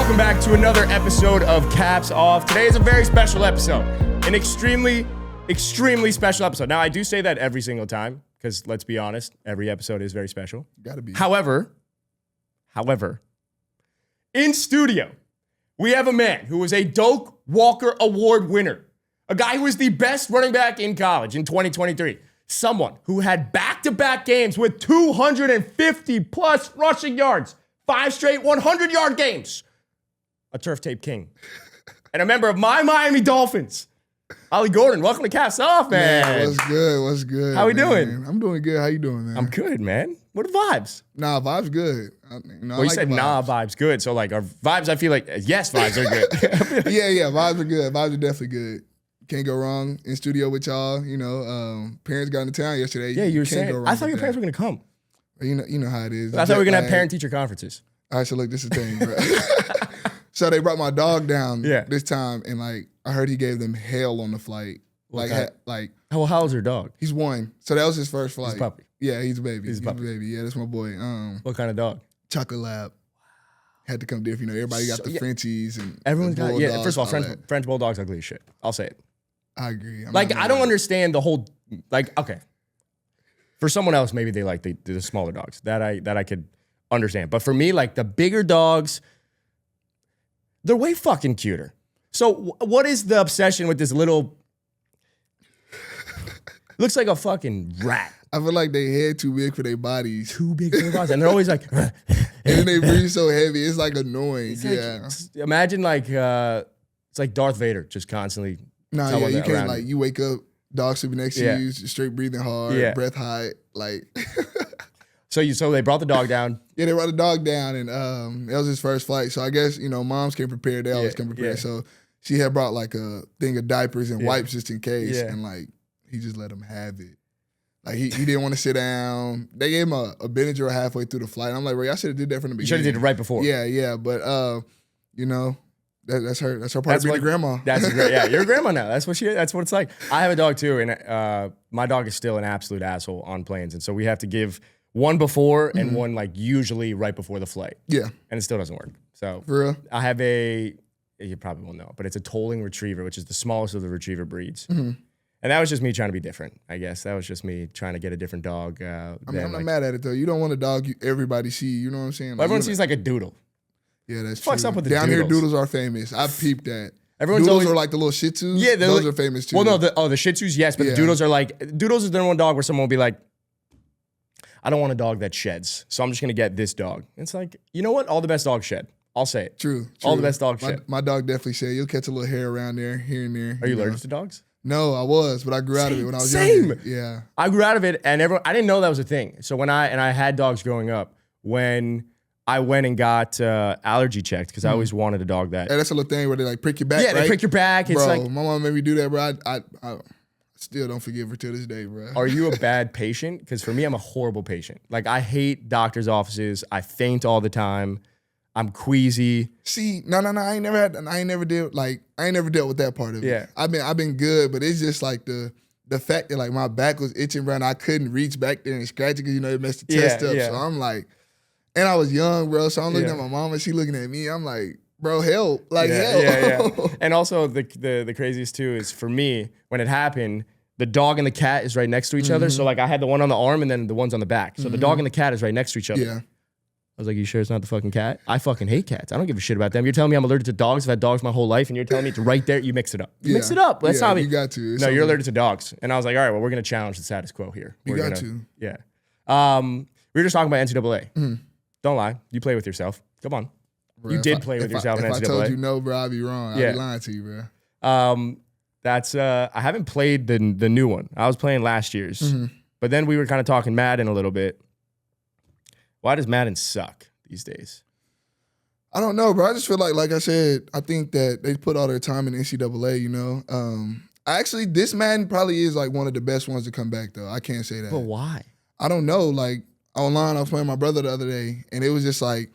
welcome back to another episode of Caps Off. Today is a very special episode, an extremely special episode. Now, I do say that every single time, because let's be honest, every episode is very special. Gotta be. However, in studio, we have a man who was a Doak Walker Award winner, a guy who was the best running back in college in 2023, someone who had back-to-back games with 250-plus rushing yards, 5 straight 100-yard games, a turf tape king, and a member of my Miami Dolphins, Ollie Gordon. Welcome to Caps Off, man. What's good? How we doing? I'm doing good. How you doing, man? I'm good, man. What are the vibes? Nah, vibes good. You said vibes good. So like our vibes, I feel like, yes, vibes are good. yeah, vibes are good. Vibes are definitely good. Can't go wrong in studio with y'all. You know, parents got into town yesterday. Yeah, you were saying. I thought your parents were going to come. You know how it is. I thought we were going to have parent-teacher conferences. All right, so look, this is the thing, bro. So they brought my dog down this time, and like I heard he gave them hell on the flight. How old's your dog? He's 1. So that was his first flight. He's a puppy. Yeah, he's a baby. He's a puppy. baby. Yeah, that's my boy. What kind of dog? Chocolate lab. Had to come different. You know, everybody got the Frenchies and everyone's got. Yeah, dogs, first of all, French bulldog's ugly as shit. I'll say it. I agree. I don't understand the whole. Okay, for someone else, maybe they like the smaller dogs. That I could understand. But for me, like the bigger dogs, they're way fucking cuter. So what is the obsession with this little? Looks like a fucking rat. I feel like they head too big for their bodies. Too big for their bodies, and they're always like. And then they breathe so heavy, it's like annoying. Imagine like it's like Darth Vader just constantly. Nah, yeah, you can't like you wake up, dog sleeping next to you, straight breathing hard, breath high, like. So they brought the dog down. Yeah, they brought the dog down, and that was his first flight. So I guess moms came prepared. They always come prepared. So she had brought like a thing of diapers and wipes just in case, and like he just let him have it. Like he didn't want to sit down. They gave him a Benadryl halfway through the flight. I'm like, bro, y'all should have did that from the beginning. You should have did it right before. Yeah, but that's her part of being a grandma. That's great. Yeah, you're a grandma now. That's what it's like. I have a dog too, and my dog is still an absolute asshole on planes, and so we have to give one before and one like usually right before the flight. Yeah, and it still doesn't work. So for real, I have you probably won't know, but it's a tolling retriever, which is the smallest of the retriever breeds. And that was just me trying to be different, I guess. That was just me trying to get a different dog. I'm not mad at it, though. You don't want a dog everybody see. You know what I'm saying? Like, everyone sees like a doodle. Yeah, that's true. Fucks up with the Down doodles. Here, doodles are famous. I've peeped that. Doodles always, are like the little Shih Tzus. Yeah, those are famous too. Well, no, the Shih Tzus, yes, but the doodles are like, doodles is the one dog where someone will be like, I don't want a dog that sheds, so I'm just going to get this dog. It's like, you know what? All the best dogs shed. I'll say it. True. All the best dogs shed. My dog definitely shed. You'll catch a little hair around there, here and there. Are you allergic to dogs? No, I was, but I grew out of it when I was younger. Yeah. I grew out of it, and I didn't know that was a thing. So I had dogs growing up, when I went and got allergy checked, because I always wanted a dog that. Hey, that's a little thing where they like prick your back, Yeah, they prick your back. It's bro, like, my mom made me do that, bro. I still don't forgive her to this day, bro. Are you a bad patient? Because for me, I'm a horrible patient. Like, I hate doctor's offices. I faint all the time. I'm queasy. See, no. I ain't never dealt with that part of it. Yeah. I've been good, but it's just like the fact that like my back was itching, bro, and I couldn't reach back there and scratch it because it messed the chest up. So I'm like, and I was young, bro. So I'm looking at my mom and she looking at me. I'm like, bro, help. Like, help. Yeah. And also the craziest too is for me, when it happened, the dog and the cat is right next to each other. So like I had the one on the arm and then the one's on the back. So the dog and the cat is right next to each other. Yeah. I was like, you sure it's not the fucking cat? I fucking hate cats. I don't give a shit about them. You're telling me I'm allergic to dogs? I've had dogs my whole life, and you're telling me it's right there? You mix it up. Mix it up. That's not me. You got to. No, you're allergic to dogs. And I was like, all right, well, we're going to challenge the status quo here. You got to. Yeah. We were just talking about NCAA. Don't lie. You play with yourself. Come on. Bro, you did play with yourself in NCAA. If I told you no, bro, I'd be wrong. I'd be lying to you, bro. I haven't played the new one. I was playing last year's. But then we were kind of talking Madden a little bit. Why does Madden suck these days? I don't know, bro. I just feel like I said, I think that they put all their time in NCAA, Actually, this Madden probably is like one of the best ones to come back, though. I can't say that. But why? I don't know. Like, online, I was playing with my brother the other day, and it was just like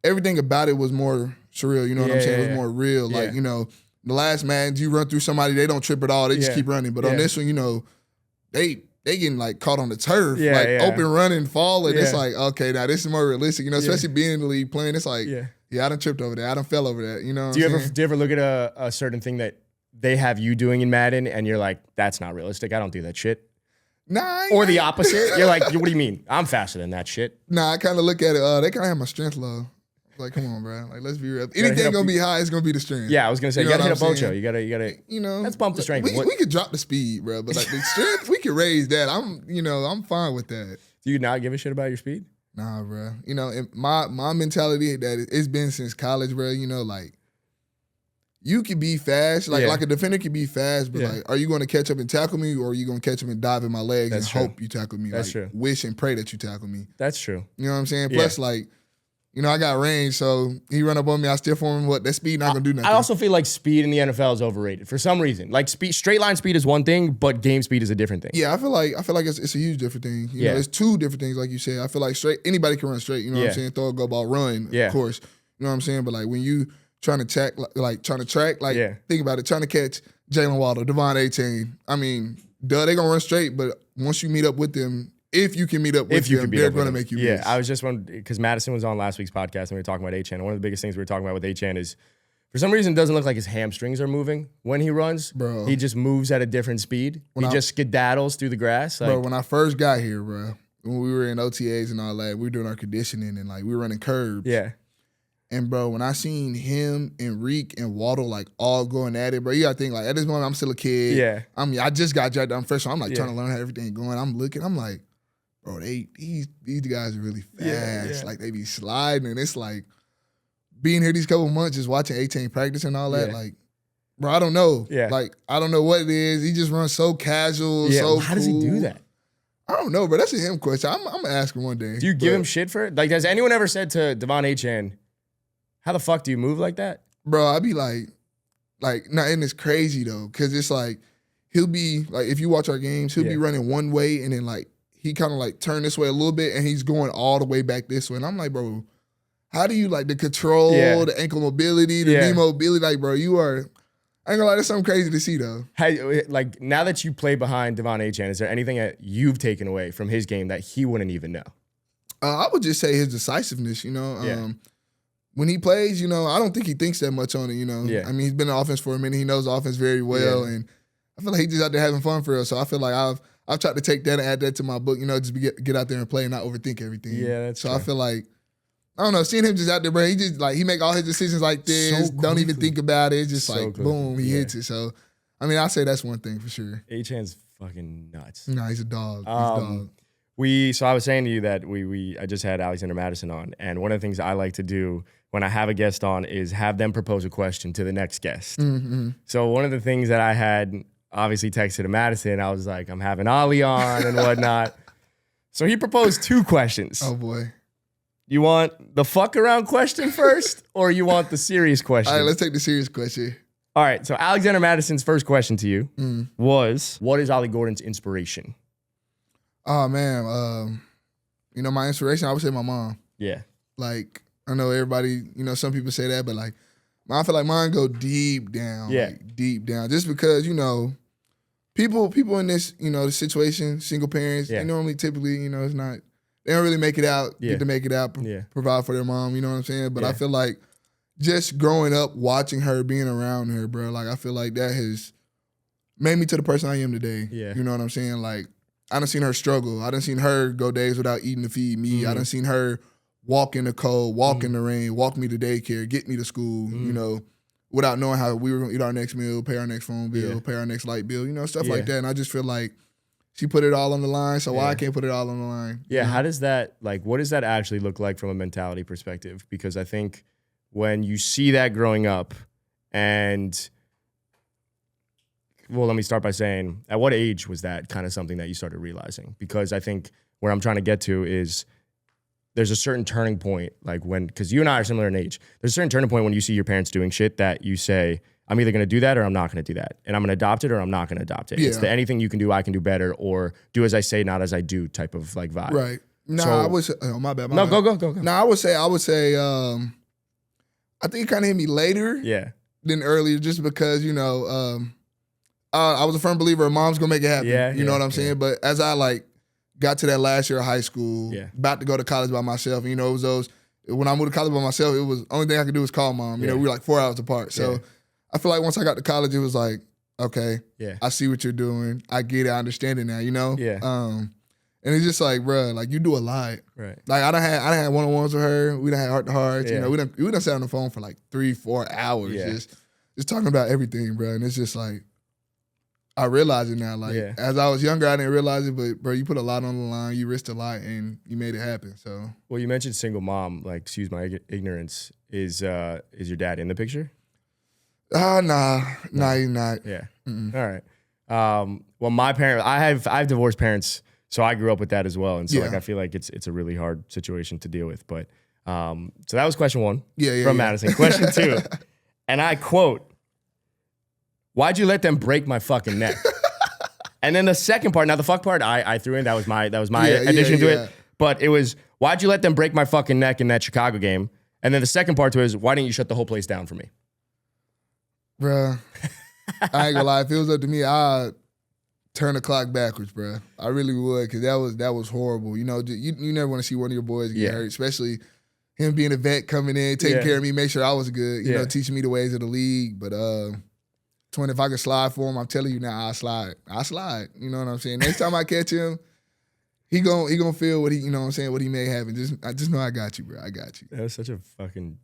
everything about it was more surreal, you know what I'm saying? It was more real. Like, the last Madden, you run through somebody, they don't trip at all. They just keep running. But on this one, they they getting like caught on the turf, open running, falling. It's like, okay, now this is more realistic, you know, especially being in the league playing. It's like, I done tripped over that. I done fell over that, you know. Do you ever look at a certain thing that they have you doing in Madden and you're like, that's not realistic. I don't do that shit. Nah. Or the opposite. You're like, what do you mean? I'm faster than that shit. Nah, I kind of look at it. They kind of have my strength low. Like, come on, bro. Like, let's be real. Anything gonna be high, it's gonna be the strength. Yeah, I was gonna say, you gotta hit a Bocho. You gotta, you know, let's bump the strength. We could drop the speed, bro, but like the strength, we could raise that. I'm fine with that. Do you not give a shit about your speed? Nah, bro. You know, my mentality that it's been since college, bro. You know, like you could be fast, like a defender could be fast, but like, are you going to catch up and tackle me, or are you going to catch him and dive in my legs and hope you tackle me? That's like, true. Wish and pray that you tackle me. That's true. You know what I'm saying? Plus, like, you know, I got range, so he run up on me, I still for him. What that speed not gonna do nothing. I also feel like speed in the NFL is overrated for some reason. Like straight line speed is one thing, but game speed is a different thing. Yeah, I feel like it's a huge different thing. You know, it's two different things, like you said. I feel like anybody can run straight. You know what I'm saying? Throw a go ball, run. Of course. You know what I'm saying? But like when you trying to track, think about it. Trying to catch Jalen Waddle, De'Von Achane. I mean, they gonna run straight, but once you meet up with them. If you can meet up with them, they're going to make you miss. I was just wondering, because Mattison was on last week's podcast and we were talking about Achane. One of the biggest things we were talking about with Achane is, for some reason, it doesn't look like his hamstrings are moving when he runs. Bro. He just moves at a different speed. He just skedaddles through the grass. Bro, when I first got here, bro, when we were in OTAs and all that, we were doing our conditioning and like we were running curbs. Yeah. And bro, when I seen him and Reek and Waddle like all going at it, bro, you gotta think like at this moment I'm still a kid. Yeah. I just got drafted. I'm fresh. So I'm like trying to learn how everything going. I'm looking. I'm like, bro, these guys are really fast. Like they be sliding, and it's like being here these couple months, just watching Achane practice and all that. Like, bro, I don't know. Yeah. Like I don't know what it is. He just runs so casual, so cool. How does he do that? I don't know, bro. That's a him question. I'm gonna ask him one day. Do you give him shit for it? Like, has anyone ever said to De'Von Achane, how the fuck do you move like that? Bro, I'd be like, nah, and it's crazy though, because it's like he'll be like, if you watch our games, he'll be running one way and then like. He kind of like turned this way a little bit and he's going all the way back this way. And I'm like, bro, how do you like the control, the ankle mobility, the knee mobility? Like, bro, you are, I ain't gonna lie, that's something crazy to see though. Like now that you play behind De'Von Achane, is there anything that you've taken away from his game that he wouldn't even know? I would just say his decisiveness, you know. When he plays, you know, I don't think he thinks that much on it, you know. I mean, he's been in offense for a minute. He knows the offense very well. And I feel like he's just out there having fun for us. So I feel like I've tried to take that and add that to my book, you know, just get out there and play and not overthink everything. Yeah, that's so true. I feel like, I don't know, seeing him just out there, bro, he just like, he make all his decisions like this, don't even think about it. It's just like, boom, he hits it. So, I mean, I say that's one thing for sure. Achane's fucking nuts. Nah, he's a dog. He's a dog. So I was saying to you that I just had Alexander Mattison on, and one of the things I like to do when I have a guest on is have them propose a question to the next guest. Mm-hmm. So one of the things that I had obviously texted to Mattison, I was like, I'm having Ollie on and whatnot. So he proposed 2 questions. Oh boy. You want the fuck around question first, or you want the serious question? All right, let's take the serious question. All right, so Alexander Madison's first question to you was, what is Ollie Gordon's inspiration? Oh man, you know, my inspiration, I would say my mom. Yeah. Like, I know everybody, you know, some people say that, but like, I feel like mine go deep down. Yeah. Like deep down. Just because, you know, people in this, you know, the situation, single parents, they normally typically, you know, it's not, they don't really make it out, get to make it out, provide for their mom, you know what I'm saying? But I feel like just growing up, watching her, being around her, bro, like I feel like that has made me to the person I am today. Yeah. You know what I'm saying? Like, I done seen her struggle. I done seen her go days without eating to feed me. I done seen her walk in the cold, walk in the rain, walk me to daycare, get me to school, you know, without knowing how we were going to eat our next meal, pay our next phone bill, pay our next light bill, you know, stuff like that. And I just feel like she put it all on the line, so why I can't put it all on the line? Yeah, how does that, like, what does that actually look like from a mentality perspective? Because I think when you see that growing up and, well, let me start by saying, at what age was that kind of something that you started realizing? Because I think where I'm trying to get to is there's a certain turning point, like when, because you and I are similar in age, there's a certain turning point when you see your parents doing shit that you say, I'm either going to do that or I'm not going to do that. And I'm going to adopt it or I'm not going to adopt it. Yeah. It's the anything you can do, I can do better, or do as I say, not as I do type of like vibe. Right. No, so, I would say, oh, my bad. Go. No, I would say, I think it kind of hit me later than earlier, just because, you know, I was a firm believer mom's gonna make it happen. Yeah, you know what I'm saying? But as I like got to that last year of high school, about to go to college by myself, and, you know, it was those, when I moved to college by myself, it was, only thing I could do was call mom. You know, we were like 4 hours apart. So I feel like once I got to college, it was like, okay, I see what you're doing. I get it. I understand it now, you know? And it's just like, bruh, like, you do a lot. Right. Like, I done had one-on-ones with her. We done had heart-to-hearts. You know, we done sat on the phone for like 3-4 hours just talking about everything, bruh. And it's just like, I realize it now. Like, as I was younger, I didn't realize it, but, bro, you put a lot on the line. You risked a lot, and you made it happen, so. Well, you mentioned single mom. Like, excuse my ignorance. Is your dad in the picture? Nah, he's not. Yeah. All right. Well, my parents, I have divorced parents, so I grew up with that as well, and so like I feel like it's a really hard situation to deal with. But so that was question one from Mattison. Question two, and I quote, "Why'd you let them break my fucking neck?" And then the second part, now the fuck part, I threw in. That was my addition to it. But it was, "Why'd you let them break my fucking neck in that Chicago game?" And then the second part to it is, "Why didn't you shut the whole place down for me?" Bruh, I ain't gonna lie. If it was up to me, I'd turn the clock backwards, bruh. I really would, because that was horrible. You know, you never want to see one of your boys get hurt, especially him being a vet coming in, taking care of me, make sure I was good, you know, teaching me the ways of the league. But Twin, if I could slide for him, I'm telling you now, I'll slide. You know what I'm saying? Next time I catch him, he gonna feel what he, you know what I'm saying, what he may have. And I just know I got you, bro. I got you. That was such a fucking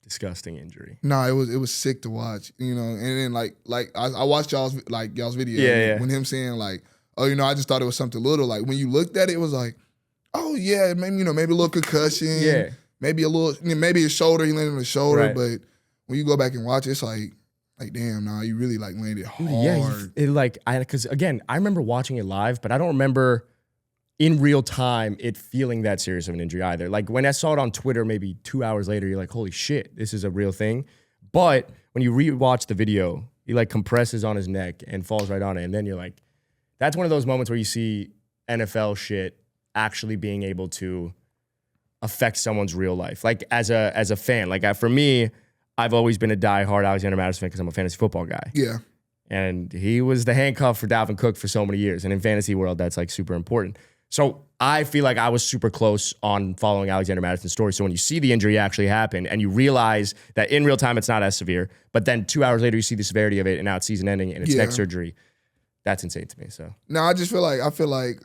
disgusting injury. No, it was sick to watch, you know. And then like I watched y'all's video when him saying like, oh, you know, I just thought it was something little. Like when you looked at it, it was like, oh yeah, maybe, you know, maybe a little concussion, maybe a little, you know, maybe his shoulder, he landed on his shoulder. But when you go back and watch it, it's like damn, nah, you really like landed hard. Yeah, because again, I remember watching it live, but I don't remember in real time it feeling that serious of an injury either. Like when I saw it on Twitter maybe 2 hours later, you're like, holy shit, this is a real thing. But when you rewatch the video, he like compresses on his neck and falls right on it. And then you're like, that's one of those moments where you see NFL shit actually being able to affect someone's real life. Like as a fan, like for me, I've always been a diehard Alexander Mattison fan because I'm a fantasy football guy. Yeah. And he was the handcuff for Dalvin Cook for so many years. And in fantasy world, that's like super important. So I feel like I was super close on following Alexander Mattison's story. So when you see the injury actually happen and you realize that in real time it's not as severe, but then 2 hours later you see the severity of it and now it's season ending and it's neck surgery, that's insane to me. So no, I feel like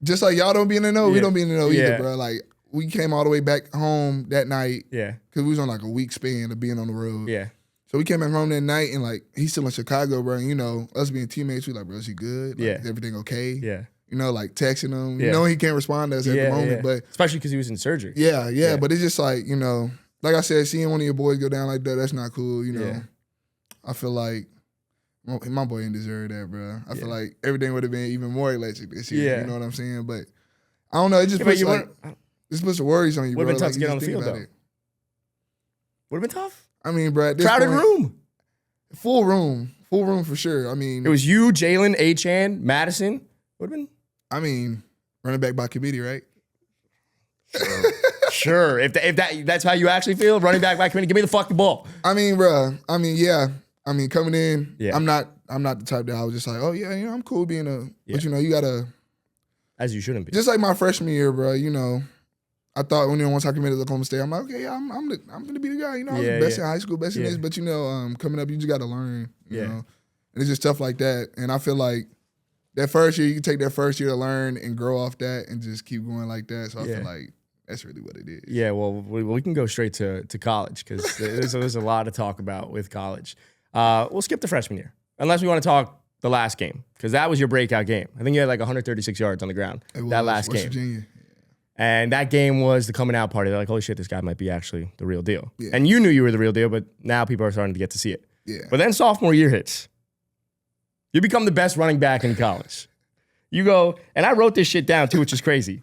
just like y'all don't be in the know, we don't be in the know either, bro. Like we came all the way back home that night, because we was on like a week span of being on the road. Yeah. So we came back home that night and like he's still in Chicago, bro. And, you know, us being teammates, we like, bro, is he good? Like, is everything okay? Yeah. You know, like texting him. You know, he can't respond to us at the moment, but especially because he was in surgery. Yeah. But it's just like, you know, like I said, seeing one of your boys go down like that, that's not cool. You know, I feel like my boy didn't deserve that, bro. I feel like everything would have been even more electric this year. You know what I'm saying? But I don't know. It just puts this puts worries on you, bro. Would have been tough to get on the field, though. Would have been tough. I mean, bro, crowded room. Full room for sure. I mean, it was you, Jalen, Achane, Mattison. Would have been. I mean, running back by committee, right? Sure. If that's how you actually feel, running back by committee, give me the fucking ball. I mean, bro. I mean, yeah. I mean, coming in, I'm not the type that I was just like, oh yeah, you know, I'm cool being but you know, you gotta. As you shouldn't be. Just like my freshman year, bro. You know, I thought once I committed to Oklahoma State, I'm like, okay, I'm gonna be the guy. You know, I was the best in high school, best in this, but you know, coming up, you just gotta learn. You know, and it's just stuff like that, and I feel like. That first year, you can take that first year to learn and grow off that and just keep going like that. So I feel like that's really what it is. Yeah, well, we can go straight to college because there's a lot to talk about with college. We'll skip the freshman year unless we want to talk the last game because that was your breakout game. I think you had like 136 yards on the ground that last game. Virginia. And that game was the coming out party. They're like, holy shit, this guy might be actually the real deal. Yeah. And you knew you were the real deal, but now people are starting to get to see it. Yeah. But then sophomore year hits. You become the best running back in college. You go, and I wrote this shit down too, which is crazy.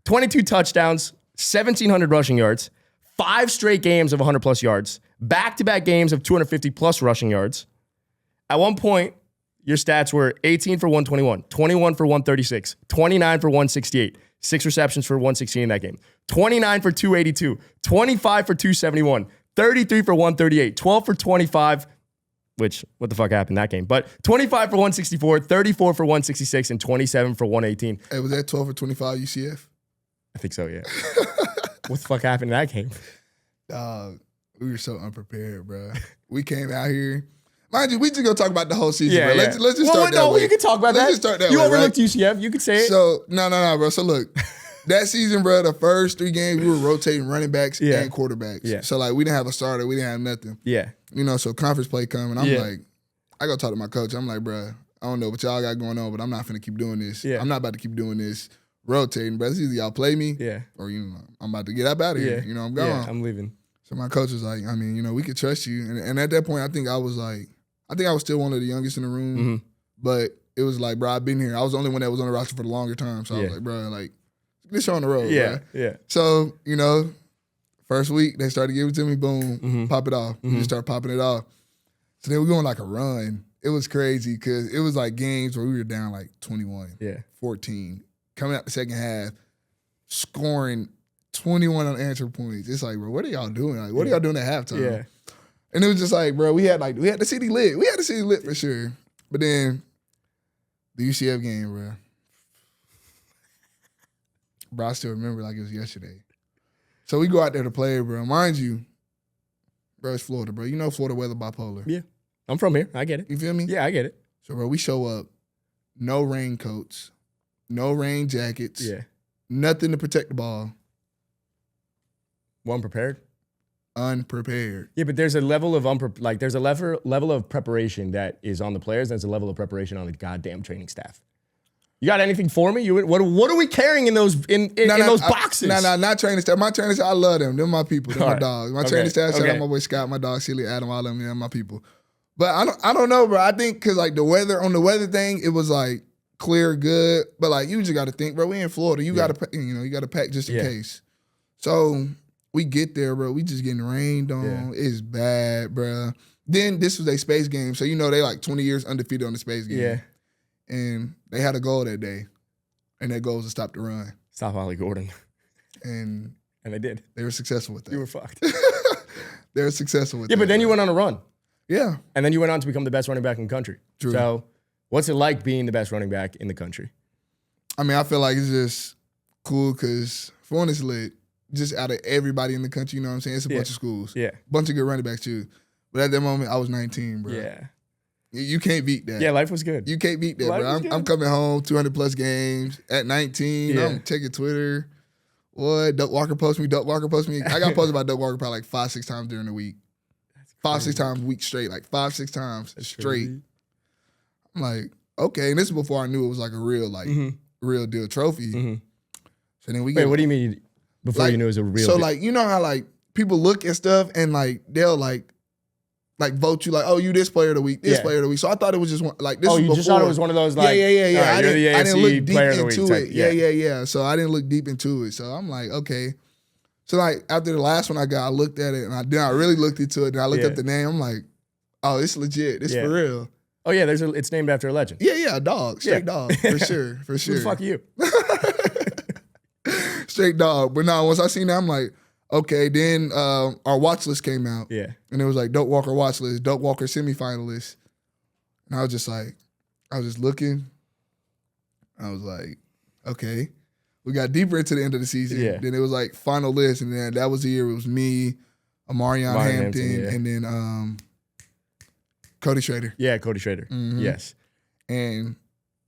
22 touchdowns, 1,700 rushing yards, 5 straight games of 100 plus yards, back-to-back games of 250 plus rushing yards. At one point, your stats were 18 for 121, 21 for 136, 29 for 168, 6 receptions for 116 in that game, 29 for 282, 25 for 271, 33 for 138, 12 for 25, which, what the fuck happened in that game? But 25 for 164, 34 for 166, and 27 for 118. Hey, was that 12 for 25 UCF? I think so, yeah. What the fuck happened in that game? We were so unprepared, bro. We came out here. Mind you, we just gonna talk about the whole season, bro. Yeah. Let's just start that way. You can talk about that. Let's just start that you way, overlooked right? UCF. You could say it. So, no, bro. So, look, that season, bro, the first 3 games, we were rotating running backs and quarterbacks. Yeah. So, like, we didn't have a starter. We didn't have nothing. Yeah. You know, so conference play coming. I'm like, I go talk to my coach. I'm like, bro, I don't know what y'all got going on, but I'm not finna keep doing this. Yeah. I'm not about to keep doing this rotating, bro. It's either y'all play me or, you know, I'm about to get up out of here. You know, I'm gone. Yeah, I'm leaving. So my coach was like, I mean, you know, we could trust you. And at that point, I think I was still one of the youngest in the room. But it was like, bro, I've been here. I was the only one that was on the roster for the longer time. So I was like, bro, like, this show on the road, bro. Yeah. So, you know, first week, they started giving it to me, boom, pop it off. We just started popping it off. So then we go on like a run. It was crazy because it was like games where we were down like 21, 14, coming out the second half, scoring 21 unanswered points. It's like, bro, what are y'all doing? Like, what are y'all doing at halftime? Yeah. And it was just like, bro, we had the city lit. We had the city lit for sure. But then the UCF game, bro. Bro, I still remember like it was yesterday. So we go out there to play, bro. Mind you, bro, it's Florida, bro. You know Florida weather bipolar. Yeah. I'm from here. I get it. You feel me? Yeah, I get it. So, bro, we show up, no raincoats, no rain jackets, nothing to protect the ball. Unprepared? Unprepared. Yeah, but there's a level of there's a level of preparation that is on the players, and there's a level of preparation on the goddamn training staff. You got anything for me? What are we carrying in those those boxes? Not training staff. My training staff, I love them. They're my people. They're my dogs. My training staff, shout out my boy Scott, my dog Celia, Adam, all of them, they're my people. But I don't know, bro. I think because like the weather thing, it was like clear, good. But like you just got to think, bro. We in Florida. You got to you got to pack just in case. So we get there, bro. We just getting rained on. Yeah. It's bad, bro. Then this was a space game, so you know they like 20 years undefeated on the space game. Yeah. And they had a goal that day, and that goal was to stop the run. Stop Ollie Gordon. And they did. They were successful with that. You were fucked. They were successful with that. Yeah, but then you went on a run. Yeah. And then you went on to become the best running back in the country. True. So what's it like being the best running back in the country? I mean, I feel like it's just cool because, for one, it's lit. Just out of everybody in the country, you know what I'm saying? It's a bunch of schools. Yeah. Bunch of good running backs, too. But at that moment, I was 19, bro. Yeah. You can't beat that. Yeah, life was good. You can't beat that, bro. I'm coming home, 200-plus games. At 19, I'm checking Twitter. What? Doak Walker posts me. I got posted about Doak Walker probably like 5-6 times during the week. 5-6 times a week straight. Like 5-6 times straight. Crazy. I'm like, okay. And this is before I knew it was like a real, real deal trophy. So then we get. Wait, what do you mean before you knew it was a real deal? So like, you know how like people look at stuff and like they'll like vote you like, oh, you this player of the week, this player of the week. So I thought it was just one, like this. Oh, was you before. just thought it was one of those like, yeah. I didn't look deep into it. Yeah. So I didn't look deep into it. So I'm like, okay. So like after the last one I got, I looked at it and I really looked into it. And I looked up the name. I'm like, oh, it's legit. It's for real. Oh yeah, it's named after a legend. Yeah, a dog, straight dog, for sure. Who the fuck you? Straight dog. But no, once I seen that, I'm like, okay. Then our watch list came out. Yeah. And it was like Doak Walker watch list, Doak Walker semifinalist. And I was just looking. I was like, okay. We got deeper into the end of the season. Yeah. Then it was like final list. And then that was the year it was me, Amarion Hampton, and then Cody Schrader. Yeah, Cody Schrader. Yes. And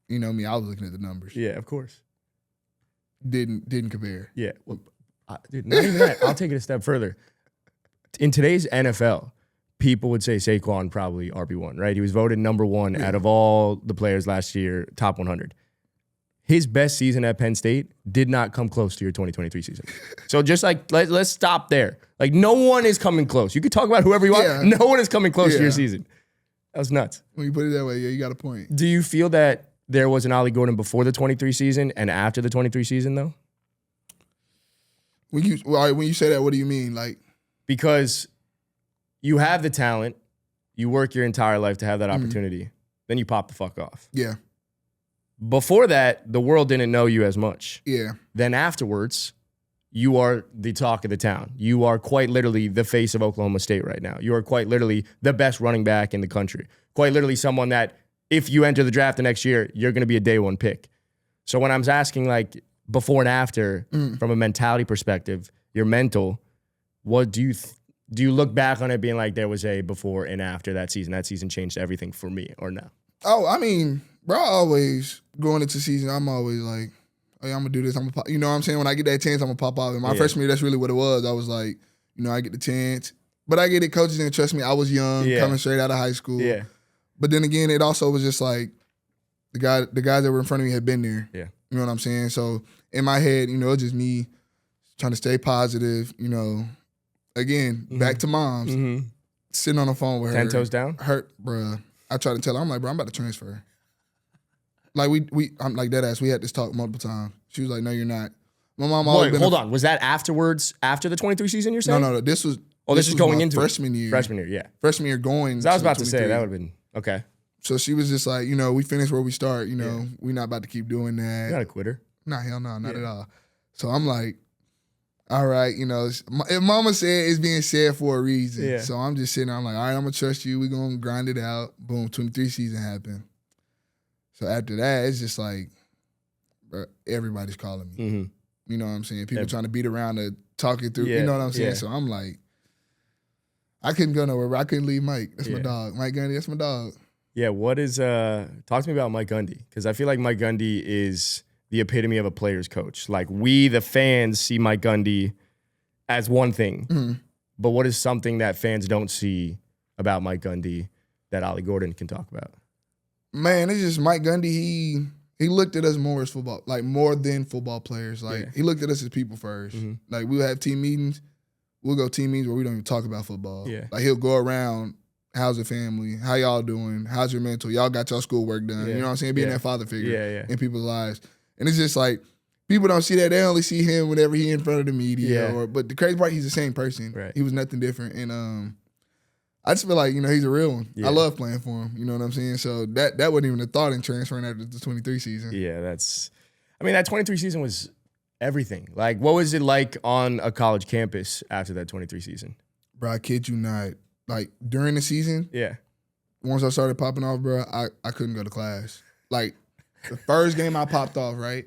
you know me, I was looking at the numbers. Yeah, of course. Didn't compare. Yeah. Well, dude, not even that. I'll take it a step further. In today's NFL, people would say Saquon probably RB1, right? He was voted number 1 out of all the players last year, top 100. His best season at Penn State did not come close to your 2023 season. So just like, let's stop there. Like, no one is coming close. You could talk about whoever you want. Yeah. No one is coming close to your season. That was nuts. When you put it that way, yeah, you got a point. Do you feel that there was an Ollie Gordon before the 23 season and after the 23 season, though? When you say that, what do you mean? Like, because you have the talent, you work your entire life to have that opportunity, then you pop the fuck off. Yeah. Before that, the world didn't know you as much. Yeah. Then afterwards, you are the talk of the town. You are quite literally the face of Oklahoma State right now. You are quite literally the best running back in the country. Quite literally someone that if you enter the draft the next year, you're going to be a day one pick. So when I was asking like before and after from a mentality perspective, your mental, what do you look back on it being like there was a before and after that season? That season changed everything for me or no? Oh, I mean, bro, always going into season, I'm always like, oh, yeah, I'm going to do this. I'm gonna pop. You know what I'm saying? When I get that chance, I'm going to pop off. And my freshman year, that's really what it was. I was like, you know, I get the chance. But I get it. Coaches didn't trust me. I was young, coming straight out of high school. Yeah. But then again, it also was just like the guys that were in front of me had been there. Yeah. You know what I'm saying? So in my head, you know, it's just me trying to stay positive, you know. Again, back to mom's, sitting on the phone with her. 10 toes down? Hurt, bruh. I tried to tell her, I'm like, bro, I'm about to transfer. Like, I'm like, dead ass, we had this talk multiple times. She was like, no, you're not. My mom always Wait, hold on. Was that afterwards, after the 23 season you're saying? No, this was... Oh, this is going into freshman year. Freshman year, yeah. Freshman year going. I was about to say, that would have been, okay. So she was just like, you know, we finished where we start. You know, we're not about to keep doing that. You're not a quitter. Nah, hell no, not at all. So I'm like, all right, you know, if mama said it's being said for a reason. Yeah. So I'm just sitting there, I'm like, all right, I'm going to trust you. We're going to grind it out. Boom, 23 season happened. So after that, it's just like, bro, everybody's calling me. Mm-hmm. You know what I'm saying? People trying to beat around to talk it through. Yeah. You know what I'm saying? Yeah. So I'm like, I couldn't go nowhere, bro. I couldn't leave Mike. That's my dog. Mike Gundy, that's my dog. Yeah, what is, talk to me about Mike Gundy, because I feel like Mike Gundy is the epitome of a player's coach. Like, we, the fans, see Mike Gundy as one thing, but what is something that fans don't see about Mike Gundy that Ollie Gordon can talk about? Man, it's just Mike Gundy, he looked at us more as football, like more than football players. Like, he looked at us as people first. Like, we'll have team meetings. We'll go team meetings where we don't even talk about football. Yeah. Like, he'll go around, how's the family? How y'all doing? How's your mental? Y'all got y'all schoolwork done. You know what I'm saying? Being that father figure in people's lives. And it's just like, people don't see that. They only see him whenever he in front of the media. But the crazy part, he's the same person. Right. He was nothing different. And I just feel like, you know, he's a real one. I love playing for him. You know what I'm saying? So that wasn't even a thought in transferring after the 23 season. Yeah, that 23 season was everything. Like, what was it like on a college campus after that 23 season? Bro, I kid you not. Like, during the season, once I started popping off, bro, I couldn't go to class. Like, the first game I popped off, right?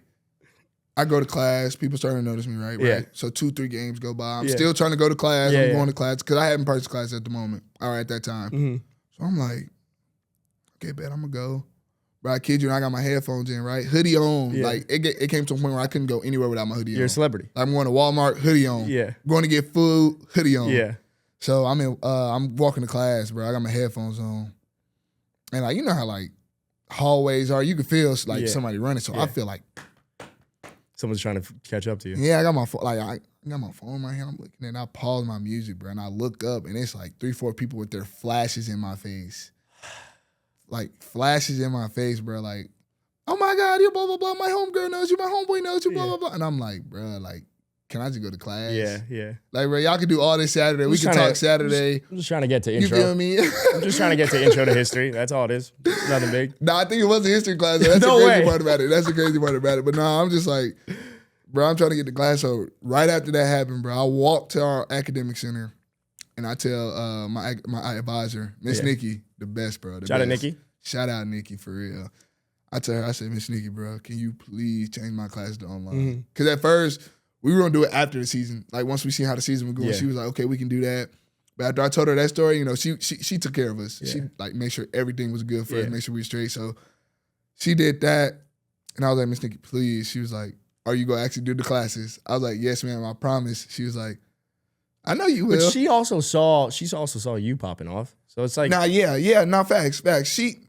I go to class. People starting to notice me, right? Yeah. Right. So 2-3 games go by. I'm still trying to go to class. I'm going to class because I haven't purchased class at the moment or at that time. So I'm like, okay, bet I'm going to go. Bro, I kid you, and I got my headphones in, right? Hoodie on. Like, it came to a point where I couldn't go anywhere without my hoodie on. You're a celebrity. Like, I'm going to Walmart, hoodie on. Yeah. Going to get food, hoodie on. Yeah. So I'm walking to class, bro. I got my headphones on. And like, you know how like hallways are, you can feel like somebody running. So I feel like someone's trying to catch up to you. Yeah, I got my phone. Like I got my phone in my hand. I'm looking and I pause my music, bro. And I look up and it's like 3-4 people with their flashes in my face. Like flashes in my face, bro. Like, oh my God, you blah blah blah. My homegirl knows you, my homeboy knows you, blah blah blah. And I'm like, bro, like, can I just go to class? Yeah. Like, bro, y'all can do all this Saturday. We can talk Saturday. I'm just trying to get to intro. You feel me? I'm just trying to get to intro to history. That's all it is. Nothing big. Nah, I think it was a history class. That's No the crazy way. part about it. That's the crazy part about it. But nah, I'm just like, bro, I'm trying to get to class. So right after that happened, bro, I walked to our academic center and I tell my advisor, Miss Nikki, the best, bro. Shout out Nikki. Shout out Nikki for real. I tell her, I said, Miss Nikki, bro, can you please change my class to online? Because at first, we were gonna do it after the season. Like once we see how the season was going, she was like, okay, we can do that. But after I told her that story, you know, she took care of us. She like made sure everything was good for us, make sure we were straight. So she did that. And I was like, Miss Nikki, please. She was like, are you gonna actually do the classes? I was like, yes, ma'am, I promise. She was like, I know you will. But she also saw you popping off. So it's like, facts.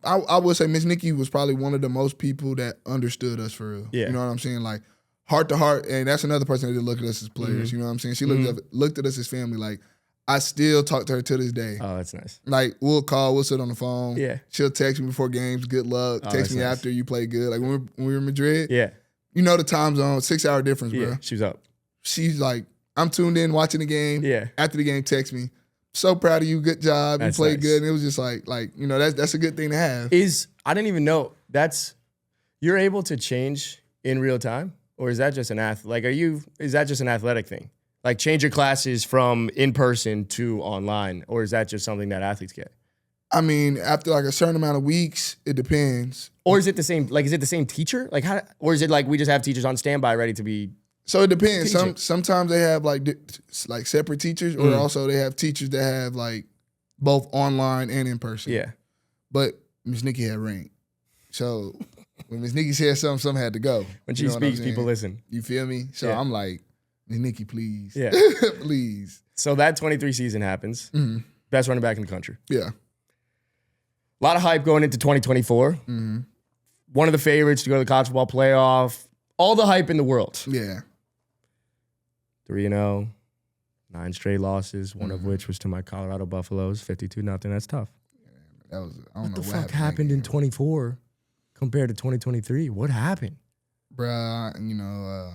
I would say Miss Nikki was probably one of the most people that understood us for real. Yeah. You know what I'm saying? Like heart to heart, and that's another person that did look at us as players. You know what I'm saying? She looked at us as family. Like I still talk to her to this day. Oh, that's nice. Like we'll call, we'll sit on the phone. Yeah. She'll text me before games, good luck. Text me after you play good. Like when we were in Madrid. Yeah. You know the time zone, 6-hour difference, bro. Yeah, she was up. She's like, I'm tuned in watching the game. Yeah. After the game, text me. So proud of you. Good job. That's you played nice. good. And it was just like, you know, that's a good thing to have. I didn't even know you're able to change in real time. Or is that just an is that just an athletic thing? Like change your classes from in person to online, or is that just something that athletes get? I mean, after like a certain amount of weeks, it depends. Or is it the same? Like, is it the same teacher? Like, how? Or is it like we just have teachers on standby ready to be? So it depends. Sometimes they have like separate teachers, or also they have teachers that have like both online and in person. Yeah. But Miss Nikki had rank, so when Miss Nikki said something, something had to go. When she speaks, people listen. You feel me? So I'm like, Miss Nikki, please, please. So that 23 season happens. Mm-hmm. Best running back in the country. Yeah. A lot of hype going into 2024. Mm-hmm. One of the favorites to go to the college football playoff. All the hype in the world. Yeah. 3-0, 9 straight losses, one of which was to my Colorado Buffaloes, 52-0. That's tough. That was, I don't what know the what fuck happened in 24 compared to 2023? What happened? Bruh,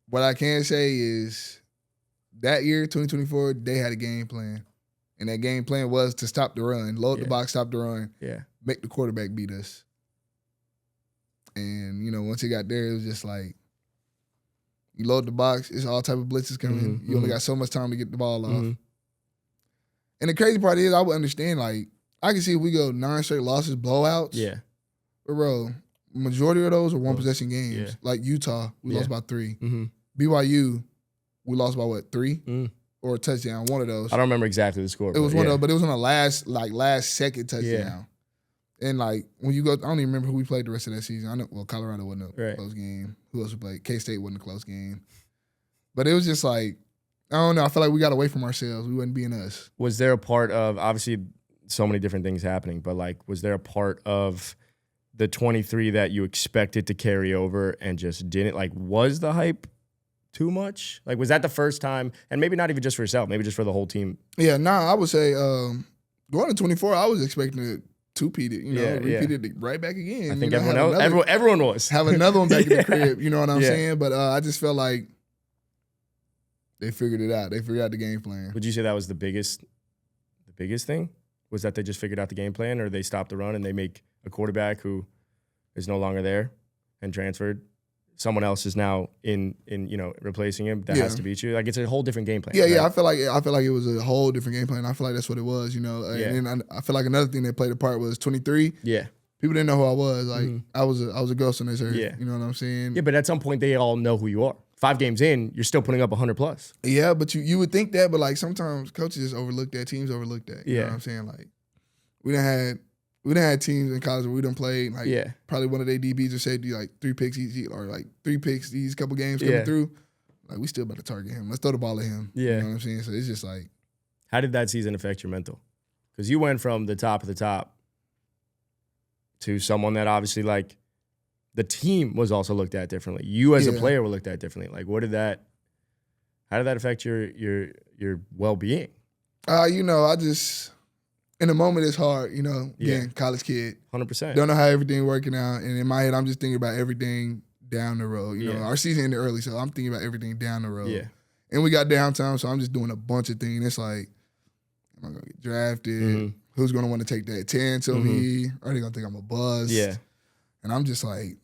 what I can say is that year, 2024, they had a game plan. And that game plan was to stop the run, load the box, stop the run, make the quarterback beat us. And, once he got there, it was just like, you load the box, it's all type of blitzes coming. You only got so much time to get the ball off. And the crazy part is, I would understand, like, I can see if we go 9 straight losses, blowouts. Yeah. But, bro, majority of those are one-possession games. Yeah. Like Utah, we lost by 3. BYU, we lost by, 3? Or a touchdown, one of those. I don't remember exactly the score. It was one of those, but it was on the last second touchdown. Yeah. And, like, when you go, I don't even remember who we played the rest of that season. I know, Colorado wasn't a close game. Who else we played? K-State wasn't a close game. But it was just like, I don't know. I feel like we got away from ourselves. We wasn't being us. Was there a part of, obviously, so many different things happening, but like, was there a part of the 23 that you expected to carry over and just didn't? Like, was the hype too much? Like, was that the first time? And maybe not even just for yourself, maybe just for the whole team. Yeah, I would say going to 24, I was expecting it two-peat it, repeat it right back again. I think everyone was. Have another one back in the crib, you know what I'm saying? But I just felt like they figured it out. They figured out the game plan. Would you say that was the biggest thing? Was that they just figured out the game plan, or they stopped the run and they make a quarterback who is no longer there and transferred? Someone else is now in replacing him that has to beat you. Like, it's a whole different game plan. Yeah. I feel like it was a whole different game plan. I feel like that's what it was, And I feel like another thing that played a part was 23. Yeah. People didn't know who I was. Like I was a ghost on this earth. Yeah. You know what I'm saying? Yeah, but at some point they all know who you are. 5 games in, you're still putting up 100+. Yeah, but you would think that, but like sometimes coaches just overlook that. Teams overlook that. You know what I'm saying? Like we done had teams in college where we done played. Like probably one of their DBs or said like 3 picks each, or like 3 picks these couple games coming through. Like we still about to target him. Let's throw the ball at him. Yeah. You know what I'm saying? So it's just like, how did that season affect your mental? Because you went from the top of the top to someone that obviously, like, the team was also looked at differently. You as a player were looked at differently. Like, how did that affect your well-being? I just, in the moment it's hard, again, college kid. 100%. Don't know how everything working out. And in my head, I'm just thinking about everything down the road. You know, our season ended early, so I'm thinking about everything down the road. Yeah. And we got downtime, so I'm just doing a bunch of things. It's like, am I going to get drafted? Who's going to want to take that 10 to me? Are they going to think I'm a buzz? Yeah. And I'm just like,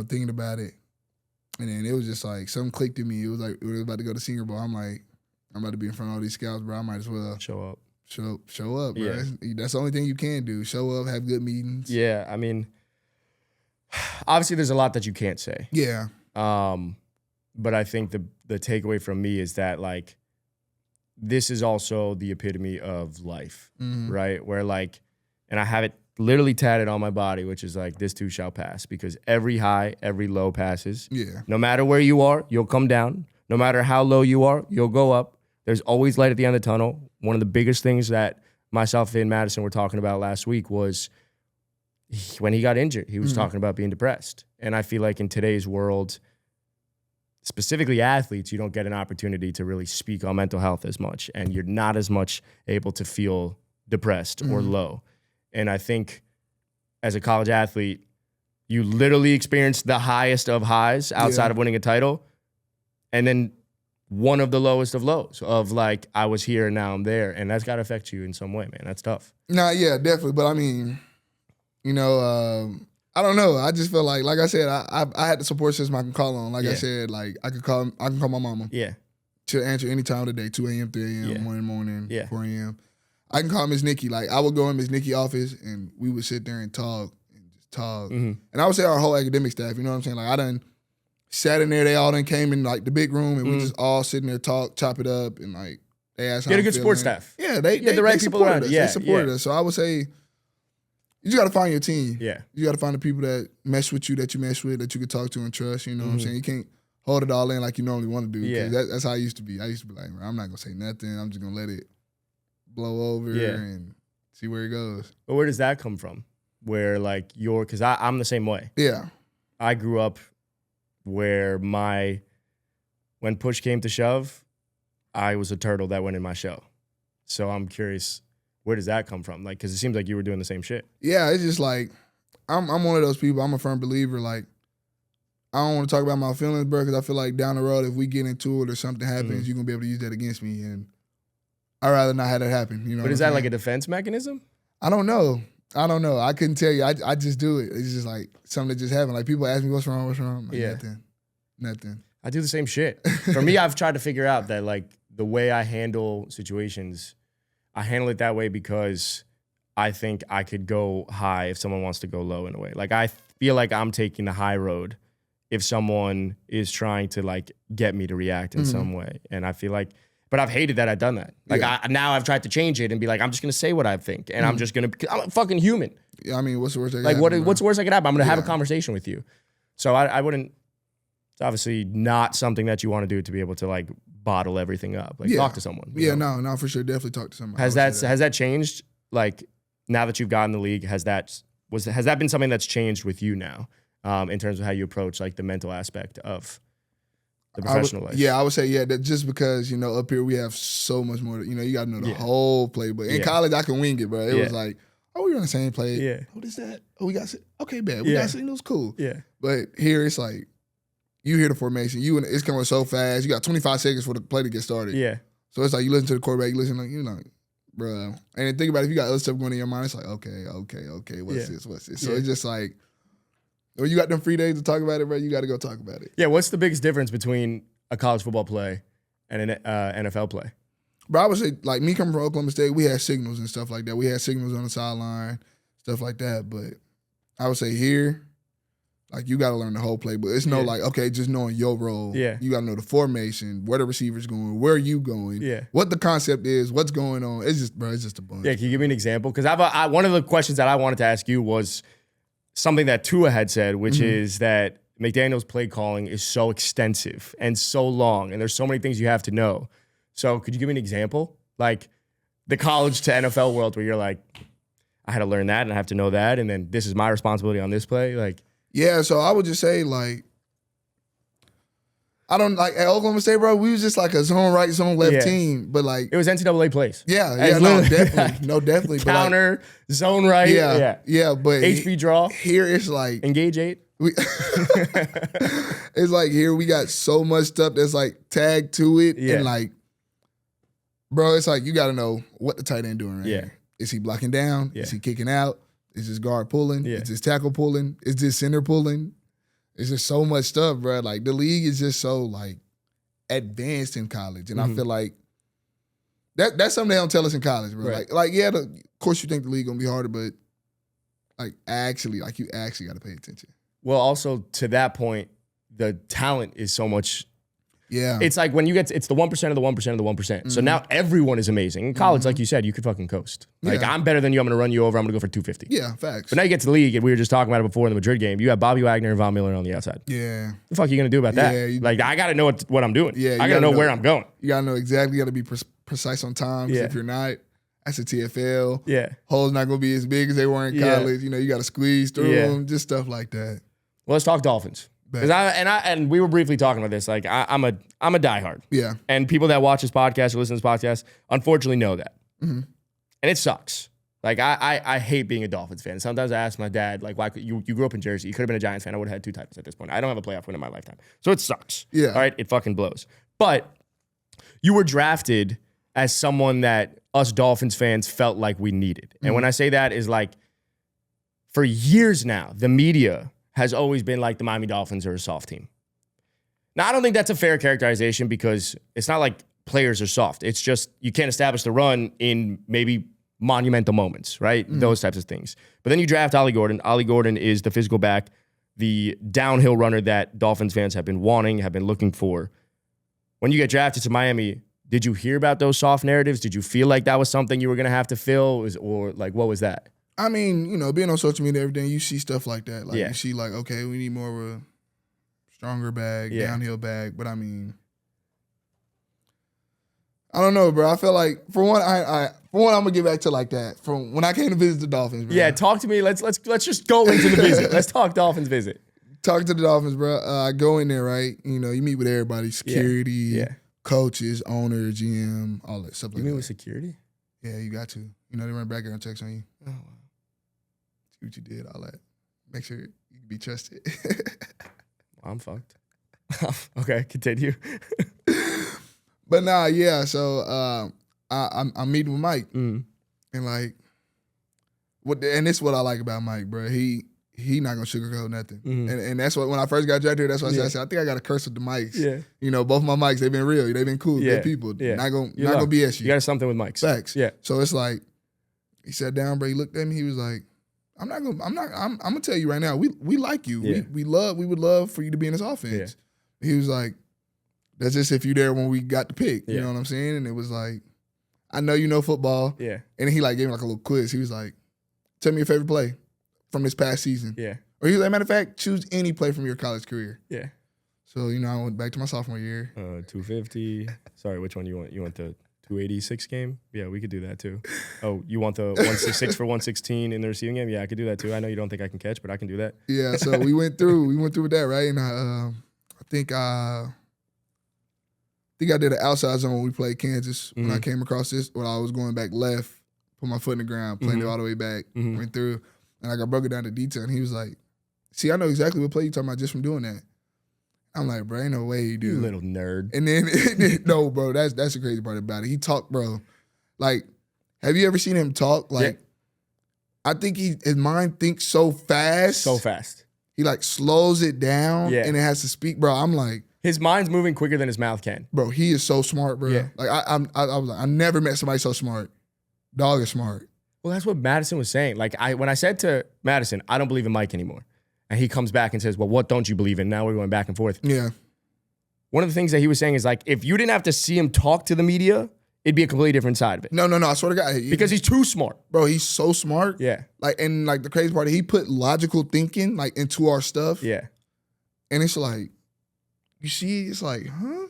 thinking about it. And then it was just like, something clicked in me. It was like, we were about to go to Senior Bowl. I'm like, I'm about to be in front of all these scouts, bro. I might as well show up. Show up, bro. Yeah. That's the only thing you can do. Show up, have good meetings. Yeah, I mean, obviously there's a lot that you can't say. Yeah. But I think the takeaway from me is that, like, this is also the epitome of life, right? Where, like, and I have it literally tatted on my body, which is like, this too shall pass, because every high, every low passes. Yeah. No matter where you are, you'll come down. No matter how low you are, you'll go up. There's always light at the end of the tunnel. One of the biggest things that myself and Mattison were talking about last week was when he got injured, he was talking about being depressed. And I feel like in today's world, specifically athletes, you don't get an opportunity to really speak on mental health as much, and you're not as much able to feel depressed or low. And I think as a college athlete, you literally experience the highest of highs outside of winning a title, and then one of the lowest of lows of, like, I was here and now I'm there. And that's got to affect you in some way, man. That's tough. Nah, yeah, definitely. But I mean, I don't know. I just feel like I said, I had the support system I can call on. Like I said, like I can call my mama. Yeah. She'll answer any time of the day, 2 a.m., 3 a.m., 1 in the morning, 4 a.m. I can call Miss Nikki. Like I would go in Miss Nikki's office and we would sit there and talk and just talk. And I would say our whole academic staff, you know what I'm saying? Like I done sat in there, they all done came in like the big room and we just all sitting there chop it up and like they asked how you had a I'm good support feeling. staff. Yeah, they the right people around us. you. Yeah, they supported us. So I would say you just got to find your team. Yeah. You got to find the people that mesh with you, that you mesh with, that you can talk to and trust. You know what I'm saying? You can't hold it all in like you normally want to do. Yeah. That's how I used to be. I used to be like, I'm not going to say nothing. I'm just going to let it blow over and see where it goes. But where does that come from? Where like because I'm the same way. Yeah. I grew up where when push came to shove, I was a turtle that went in my shell. So I'm curious, where does that come from? Like, because it seems like you were doing the same shit. Yeah, it's just like, I'm one of those people, I'm a firm believer, like, I don't want to talk about my feelings, bro, because I feel like down the road, if we get into it or something happens, you're going to be able to use that against me, and I'd rather not have that happen, you know. But is that like a defense mechanism? I don't know. I couldn't tell you. I just do it. It's just like something that just happened. Like people ask me, what's wrong? I'm like, nothing. I do the same shit. For me, I've tried to figure out that like the way I handle situations, I handle it that way because I think I could go high if someone wants to go low in a way. Like I feel like I'm taking the high road if someone is trying to like get me to react in some way. And I feel like, but I've hated that I've done that. Like now I've tried to change it and be like, I'm just gonna say what I think, and I'm a fucking human. Yeah, I mean, what's the worst that could like happen? what's the worst that could happen? I'm gonna have a conversation with you. So I wouldn't. It's obviously not something that you want to do to be able to like bottle everything up. Like talk to someone. Yeah, no, for sure, definitely talk to someone. Has that changed? Like now that you've gotten the league, has that been something that's changed with you now in terms of how you approach like the mental aspect of the professional life? Yeah, I would say that just because, you know, up here we have so much more, you know, you got to know the whole playbook. In college, I can wing it, bro. It was like, oh, we run the same play. Yeah. What is that? Oh, we got okay, bad. We got signals, cool. Yeah. But here it's like, you hear the formation, it's coming so fast. You got 25 seconds for the play to get started. Yeah. So it's like you listen to the quarterback, you listen like, you know, bro. And then think about it, if you got other stuff going in your mind, it's like, okay, what's this? So it's just like, when you got them free days to talk about it, bro, you got to go talk about it. Yeah, what's the biggest difference between a college football play and an NFL play? Bro, I would say, like, me coming from Oklahoma State, we had signals and stuff like that. We had signals on the sideline, stuff like that. But I would say here, like, you got to learn the whole play. But it's no like, okay, just knowing your role. Yeah. You got to know the formation, where the receiver's going, where you going, what the concept is, what's going on. It's just, bro, it's just a bunch. Yeah, can you give me an example? Because one of the questions that I wanted to ask you was something that Tua had said, which is that McDaniel's play calling is so extensive and so long, and there's so many things you have to know. So could you give me an example? Like the college to NFL world where you're like, I had to learn that and I have to know that, and then this is my responsibility on this play. Like, yeah, so I would just say, like, I don't like at Oklahoma State, bro. We was just like a zone right, zone left team, but like it was NCAA plays. Yeah, definitely. Counter, but like, zone right. Yeah. But HB draw. Here it's like engage 8. It's like here we got so much stuff that's like tagged to it, and like, bro, it's like you got to know what the tight end doing right here. Is he blocking down? Is he kicking out? Is his guard pulling? Is his tackle pulling? Is this center pulling? It's just so much stuff, bro. Like, the league is just so, like, advanced in college. And I feel like that's something they don't tell us in college, bro. Right. Like, of course you think the league going to be harder, but, like, you actually got to pay attention. Well, also, to that point, the talent is so much. Yeah. It's like when you get, it's the 1% of the 1% of the 1%. So now everyone is amazing. In college, like you said, you could fucking coast. Like, I'm better than you. I'm going to run you over. I'm going to go for 250. Yeah, facts. But now you get to the league, and we were just talking about it before in the Madrid game. You have Bobby Wagner and Von Miller on the outside. Yeah. What the fuck are you going to do about that? Like, I got to know what I'm doing. Yeah. I got to know where I'm going. You got to know exactly. You got to be precise on time. Yeah. If you're not, that's a TFL. Yeah. Holes not going to be as big as they were in college. You know, you got to squeeze through them. Just stuff like that. Well, let's talk Dolphins. Because we were briefly talking about this. Like, I'm a diehard. Yeah. And people that watch this podcast or listen to this podcast, unfortunately, know that. And it sucks. Like, I hate being a Dolphins fan. Sometimes I ask my dad, like, why you grew up in Jersey? You could have been a Giants fan. I would have had 2 titles at this point. I don't have a playoff win in my lifetime. So it sucks. Yeah. All right? It fucking blows. But you were drafted as someone that us Dolphins fans felt like we needed. And when I say that is like, for years now, the media has always been like the Miami Dolphins are a soft team. Now, I don't think that's a fair characterization because it's not like players are soft. It's just you can't establish the run in maybe monumental moments, right? Those types of things. But then you draft Ollie Gordon. Ollie Gordon is the physical back, the downhill runner that Dolphins fans have been wanting, have been looking for. When you get drafted to Miami, did you hear about those soft narratives? Did you feel like that was something you were going to have to fill? Or like, what was that? I mean, you know, being on social media every day, you see stuff like that. Like, you see like, okay, we need more of a stronger bag, downhill bag. But I mean, I don't know, bro. I feel like for one, I'm gonna get back to like that from when I came to visit the Dolphins, bro. Yeah, talk to me. Let's just go into the visit. Let's talk Dolphins visit. Talk to the Dolphins, bro. I go in there, right? You know, you meet with everybody, security, coaches, owner, GM, all that stuff. You mean with security? Yeah, you got to. You know, they run background checks on you. Oh, wow. See what you did, all that. Make sure you can be trusted. I'm fucked. Okay, continue. But nah, yeah. So I'm meeting with Mike, and like, and this is what I like about Mike, bro. He not gonna sugarcoat nothing, and that's what when I first got drafted, that's what I said. I think I got a curse with the mics. Yeah, you know, both my mics, they've been real, they've been cool, good people. Yeah, not gonna BS you. You got something with mics. Facts. Yeah. So it's like he sat down, bro. He looked at me. He was like, I'm gonna tell you right now. We like you. Yeah. We would love for you to be in this offense. Yeah. He was like, that's just if you there when we got the pick. You know what I'm saying? And it was like, I know you know football. Yeah. And he like gave me like a little quiz. He was like, tell me your favorite play from this past season. Yeah. Or he was like, matter of fact, choose any play from your college career. Yeah. So, you know, I went back to my sophomore year. 250. Sorry, which one you want? You want the 286 game? Yeah, we could do that too. Oh, you want the 166 for 116 in the receiving game? Yeah, I could do that too. I know you don't think I can catch, but I can do that. Yeah, so we went through with that, right? And I think I did an outside zone when we played Kansas. When I came across this, when I was going back left, put my foot in the ground, played it all the way back, went through, and I broke it down to detail. And he was like, see, I know exactly what play you're talking about just from doing that. I'm like, bro, ain't no way you do. You little nerd. And then, no, bro, that's the crazy part about it. He talked, bro. Like, have you ever seen him talk? Like, I think his mind thinks so fast. So fast. He, like, slows it down and it has to speak. Bro, I'm like. His mind's moving quicker than his mouth can. Bro, he is so smart, bro. Yeah. Like, I was like, I never met somebody so smart. Dog is smart. Well, that's what Mattison was saying. Like, when I said to Mattison, I don't believe in Mike anymore. And he comes back and says, well, what don't you believe in? Now we're going back and forth. Yeah. One of the things that he was saying is like, if you didn't have to see him talk to the media, it'd be a completely different side of it. No, I swear to God. Because he's too smart. Bro, he's so smart. Yeah. Like, and like the crazy part, he put logical thinking like into our stuff. Yeah. And it's like, you see, it's like, huh?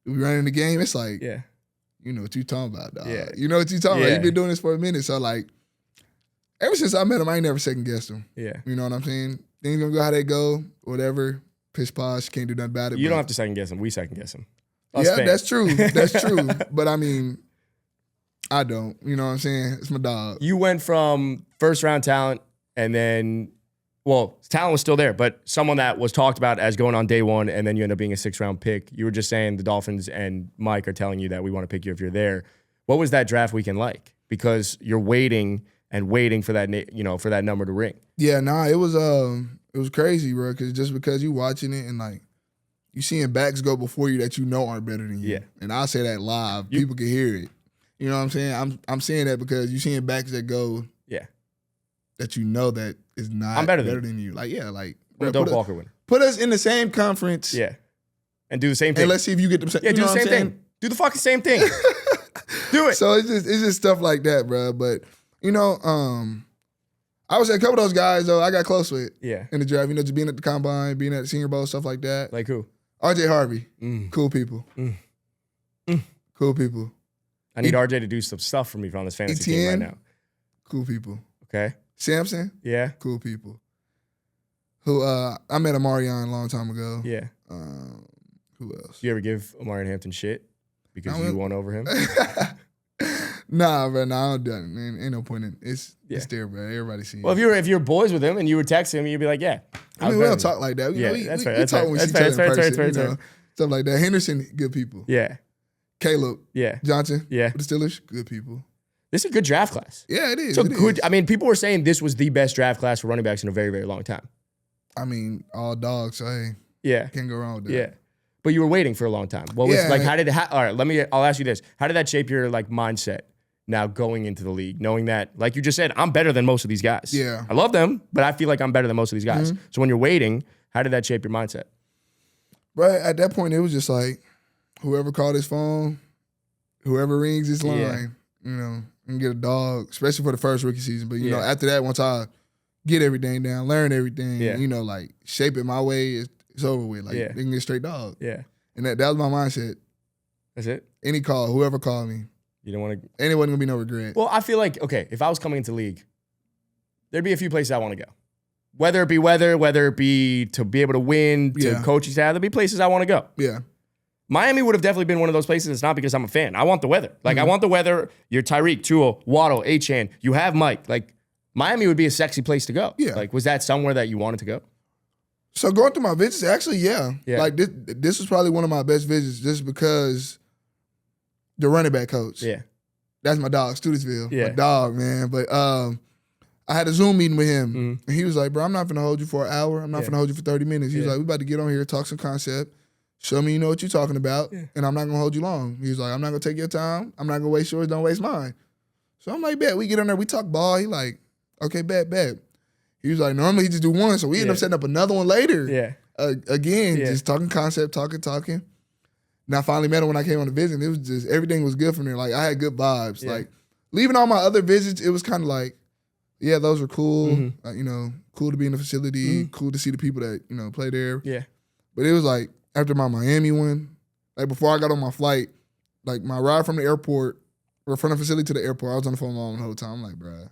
We running the game. It's like, yeah. You know what you talking about, dog. Yeah. You know what you talking about. You've been doing this for a minute. So like, ever since I met him, I ain't never second guessed him. Yeah. You know what I'm saying? Things gonna go how they go, whatever. Piss posh, can't do nothing about it. You don't have to second guess him. We second guess him. Yeah, fans. That's true. That's true. But I mean, I don't. You know what I'm saying? It's my dog. You went from first round talent and then, well, talent was still there, but someone that was talked about as going on day one, and then you end up being a 6th round pick. You were just saying the Dolphins and Mike are telling you that we want to pick you if you're there. What was that draft weekend like? Because you're waiting and waiting for that, for that number to ring. Yeah, nah, it was crazy, bro. Because you watching it and like you seeing backs go before you that you know aren't better than you. Yeah. And I say that live, people can hear it. You know what I'm saying? I'm saying that because you seeing backs that go, that you know that is not I'm better than you. Like like I'm a Doak Walker winner. Put us in the same conference. Yeah. And do the same thing. And let's see if you get them. Yeah, do the same thing. Do the fucking same thing. Do it. So it's just stuff like that, bro. But you know, I would say a couple of those guys though I got close with. Yeah. In the draft, you know, just being at the combine, being at the Senior Bowl, stuff like that. Like who? RJ Harvey. Cool people. Cool people. I need RJ to do some stuff for me on this fantasy team right now. Cool people. Okay. Samson. Yeah. Cool people. Who I met Amarion a long time ago. Yeah. Who else? Do you ever give Amarion Hampton shit because you won over him? Nah, bro. Nah, I don't do it. Ain't no point in it's there, bro. Everybody sees. Well, if you're boys with him and you would text him, you'd be like, yeah. I mean, we don't talk like that. We that's fair. We talk when we see each other in person. That's fair. Stuff like that. Henderson, good people. Yeah. Caleb. Yeah. Johnson. Yeah. With the Steelers, good people. This is a good draft class. Yeah, it is. So good. I mean, people were saying this was the best draft class for running backs in a very, very long time. I mean, all dogs, so hey, can't go wrong with that. Yeah. But you were waiting for a long time. What was like? All right, I'll ask you this. How did that shape your like mindset now going into the league, knowing that, like you just said, I'm better than most of these guys. Yeah. I love them, but I feel like I'm better than most of these guys. So when you're waiting, how did that shape your mindset? Right at that point, it was just like whoever called his phone, whoever rings his line, you know, and get a dog, especially for the first rookie season. But you know, after that, once I get everything down, learn everything, you know, like shape it my way, it's over with. Like they can get straight dog. Yeah. And that was my mindset. That's it? Any call, whoever called me. You don't want to. And it wasn't gonna be no regret. Well, I feel like, okay, if I was coming into league, there'd be a few places I want to go. Whether it be weather, whether it be to be able to win, to coaching staff, there'd be places I want to go. Yeah. Miami would have definitely been one of those places. It's not because I'm a fan. I want the weather. Like, I want the weather. You're Tyreek, Tua, Waddle, Achane. You have Mike. Like, Miami would be a sexy place to go. Yeah. Like, was that somewhere that you wanted to go? So going through my visits, actually, yeah. Like, this was probably one of my best visits just because the running back coach. Yeah. That's my dog, Studesville. Yeah. My dog, man. But I had a Zoom meeting with him. And he was like, bro, I'm not going to hold you for an hour. I'm not going to hold you for 30 minutes. He was like, we about to get on here, talk some concept. Show me you know what you're talking about, and I'm not going to hold you long. He was like, I'm not going to take your time. I'm not going to waste yours. Don't waste mine. So I'm like, bet. We get on there. We talk ball. He like, okay, bet. He was like, normally he just do one. So we end up setting up another one later. Yeah. Again, just talking concept, talking. And I finally met him when I came on the visit. It was just, everything was good from there. Like, I had good vibes. Like, leaving all my other visits, it was kind of like, yeah, those were cool. You know, cool to be in the facility. Cool to see the people that, you know, play there. Yeah. But it was like, after my Miami one, like before I got on my flight, like my ride from the airport, or from the facility to the airport, I was on the phone with my mom the whole time. I'm like, bruh,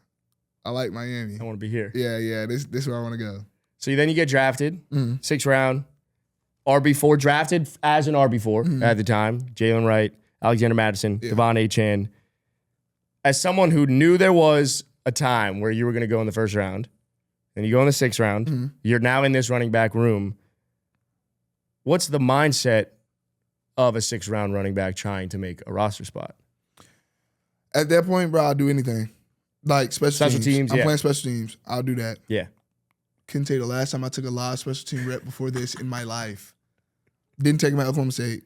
I like Miami. I want to be here. Yeah, this is where I want to go. So then you get drafted, 6th round, RB4, drafted as an RB4 at the time. Jalen Wright, Alexander Mattison, De'Von Achane. As someone who knew there was a time where you were going to go in the 1st round, and you go in the 6th round, you're now in this running back room. What's the mindset of a 6th round running back trying to make a roster spot? At that point, bro, I'll do anything. Like special teams. I'm playing special teams. I'll do that. Yeah. Couldn't tell you the last time I took a live special team rep before this in my life. Didn't take my Oklahoma State.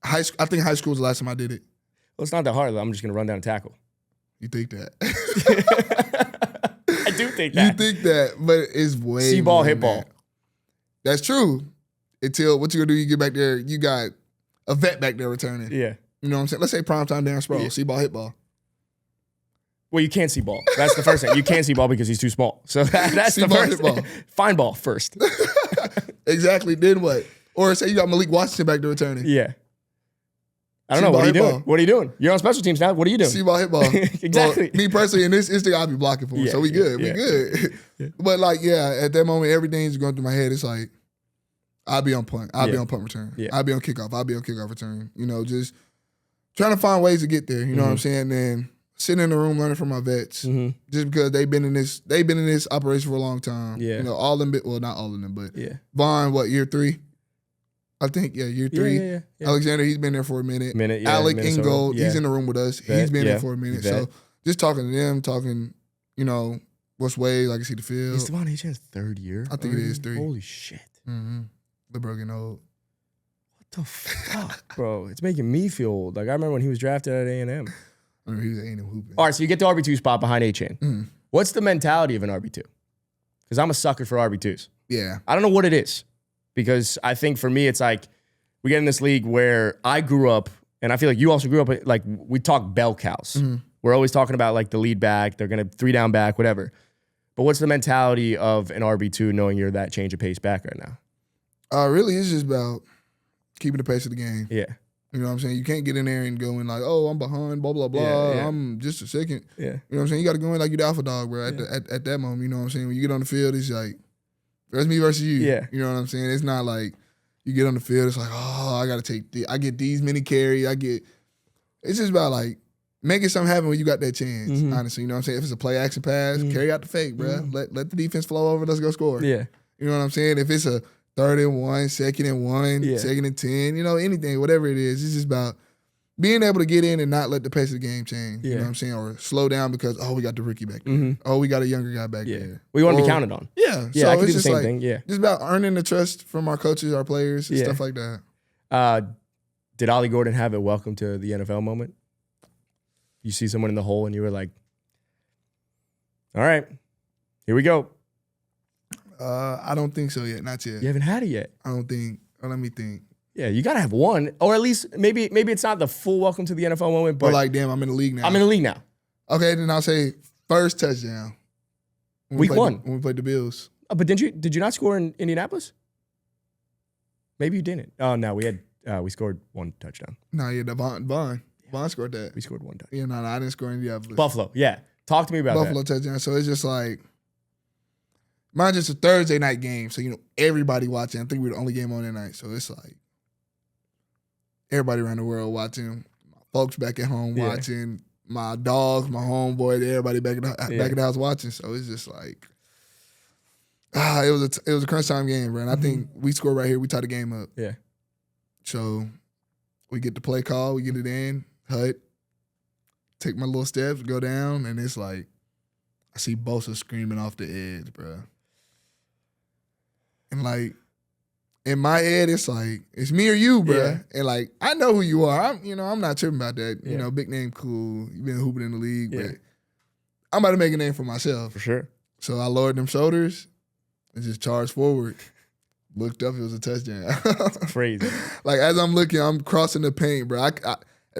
I think high school was the last time I did it. Well, it's not that hard, though. I'm just going to run down and tackle. You think that? I do think that. You think that, but it's way See-ball, hit ball. That's true. Until what you gonna do, you get back there, you got a vet back there returning. Yeah. You know what I'm saying? Let's say primetime Darren Sproles, see ball, hit ball. Well, you can't see ball. That's the first thing. You can't see ball because he's too small. So that's the first thing. Find ball first. Exactly. Then what? Or say you got Malik Washington back there returning. Yeah. I don't know. What are you doing? What are you doing? You're on special teams now. What are you doing? See ball, hit ball. Exactly. Well, me personally, in this instinct, I'll be blocking for him. So we good. We good. But like, at that moment, everything's going through my head. It's like, I'll be on punt. I'll be on punt return. I'll be on kickoff. I'll be on kickoff return. You know, just trying to find ways to get there. You know what I'm saying? And sitting in the room learning from my vets, just because they've been in this operation for a long time. Yeah. You know, all of them. Well, not all of them, but Vaughn, year 3? I think year 3. Yeah. Alexander, he's been there for a minute. Alec Ingold, he's in the room with us. He's been there for a minute. So just talking to them, you know, what's ways I can see the field. Is De'Von Achane's 3rd year? I think it is 3. Holy shit. The bro getting old. What the fuck, bro? It's making me feel old. Like, I remember when he was drafted at A&M. I remember he was A&M hooping. All right, so you get the RB2 spot behind Achane. What's the mentality of an RB2? Because I'm a sucker for RB2s. Yeah. I don't know what it is. Because I think for me, it's like, we get in this league where I grew up, and I feel like you also grew up, like, we talk bell cows. We're always talking about, like, the lead back, they're going to 3-down back, whatever. But what's the mentality of an RB2 knowing you're that change of pace back right now? Really, it's just about keeping the pace of the game. Yeah. You know what I'm saying? You can't get in there and go in like, oh, I'm behind, blah, blah, blah. I'm just a second. Yeah. You know what I'm saying? You got to go in like you're the alpha dog, bro. At that moment, you know what I'm saying? When you get on the field, it's like, that's me versus you. Yeah. You know what I'm saying? It's not like you get on the field, it's like, oh, I got to I get these many carries. It's just about like making something happen when you got that chance, honestly. You know what I'm saying? If it's a play action pass, carry out the fake, bro. Let the defense flow over, let's go score. Yeah. You know what I'm saying? If it's a 3rd and 1, 2nd and 1, 2nd and 10, you know, anything, whatever it is, it's just about being able to get in and not let the pace of the game change, you know what I'm saying? Or slow down because, we got the rookie back there. Oh, we got a younger guy back there. We want to be counted on. Yeah. Yeah, so I can it's do the just same thing. Yeah. Just about earning the trust from our coaches, our players, and stuff like that. Did Ollie Gordon have a welcome to the NFL moment? You see someone in the hole and you were like, all right, here we go. I don't think so yet. Not yet. You haven't had it yet. I don't think. Let me think. Yeah, you got to have one. Or at least maybe it's not the full welcome to the NFL moment, but Or like, damn, I'm in the league now. I'm in the league now. Okay, then I'll say first touchdown. Week 1. When we played the Bills. But did you not score in Indianapolis? Maybe you didn't. Oh, no, we scored 1 touchdown. No, yeah, Vaughn scored that. We scored 1 touchdown. Yeah, no, I didn't score any of it. Buffalo, yeah. Talk to me about Buffalo touchdown. So it's just like, mine's just a Thursday night game. So, everybody watching. I think we're the only game on that night. So it's like, everybody around the world watching. My folks back at home watching. My dogs, my homeboy, everybody back in the house watching. So it's just like, it was a crunch time game, bro. And I think we scored right here. We tied the game up. Yeah. So we get the play call. We get it in. Hut. Take my little steps, go down, and it's like, I see Bosa screaming off the edge, bro. And like, in my head, it's like, it's me or you, bro. Yeah. And like, I know who you are. I'm not tripping about that. Yeah. Big name, cool. You've been hooping in the league, but I'm about to make a name for myself. For sure. So I lowered them shoulders and just charged forward. Looked up, it was a touchdown. That's crazy. Like, as I'm looking, I'm crossing the paint, bro.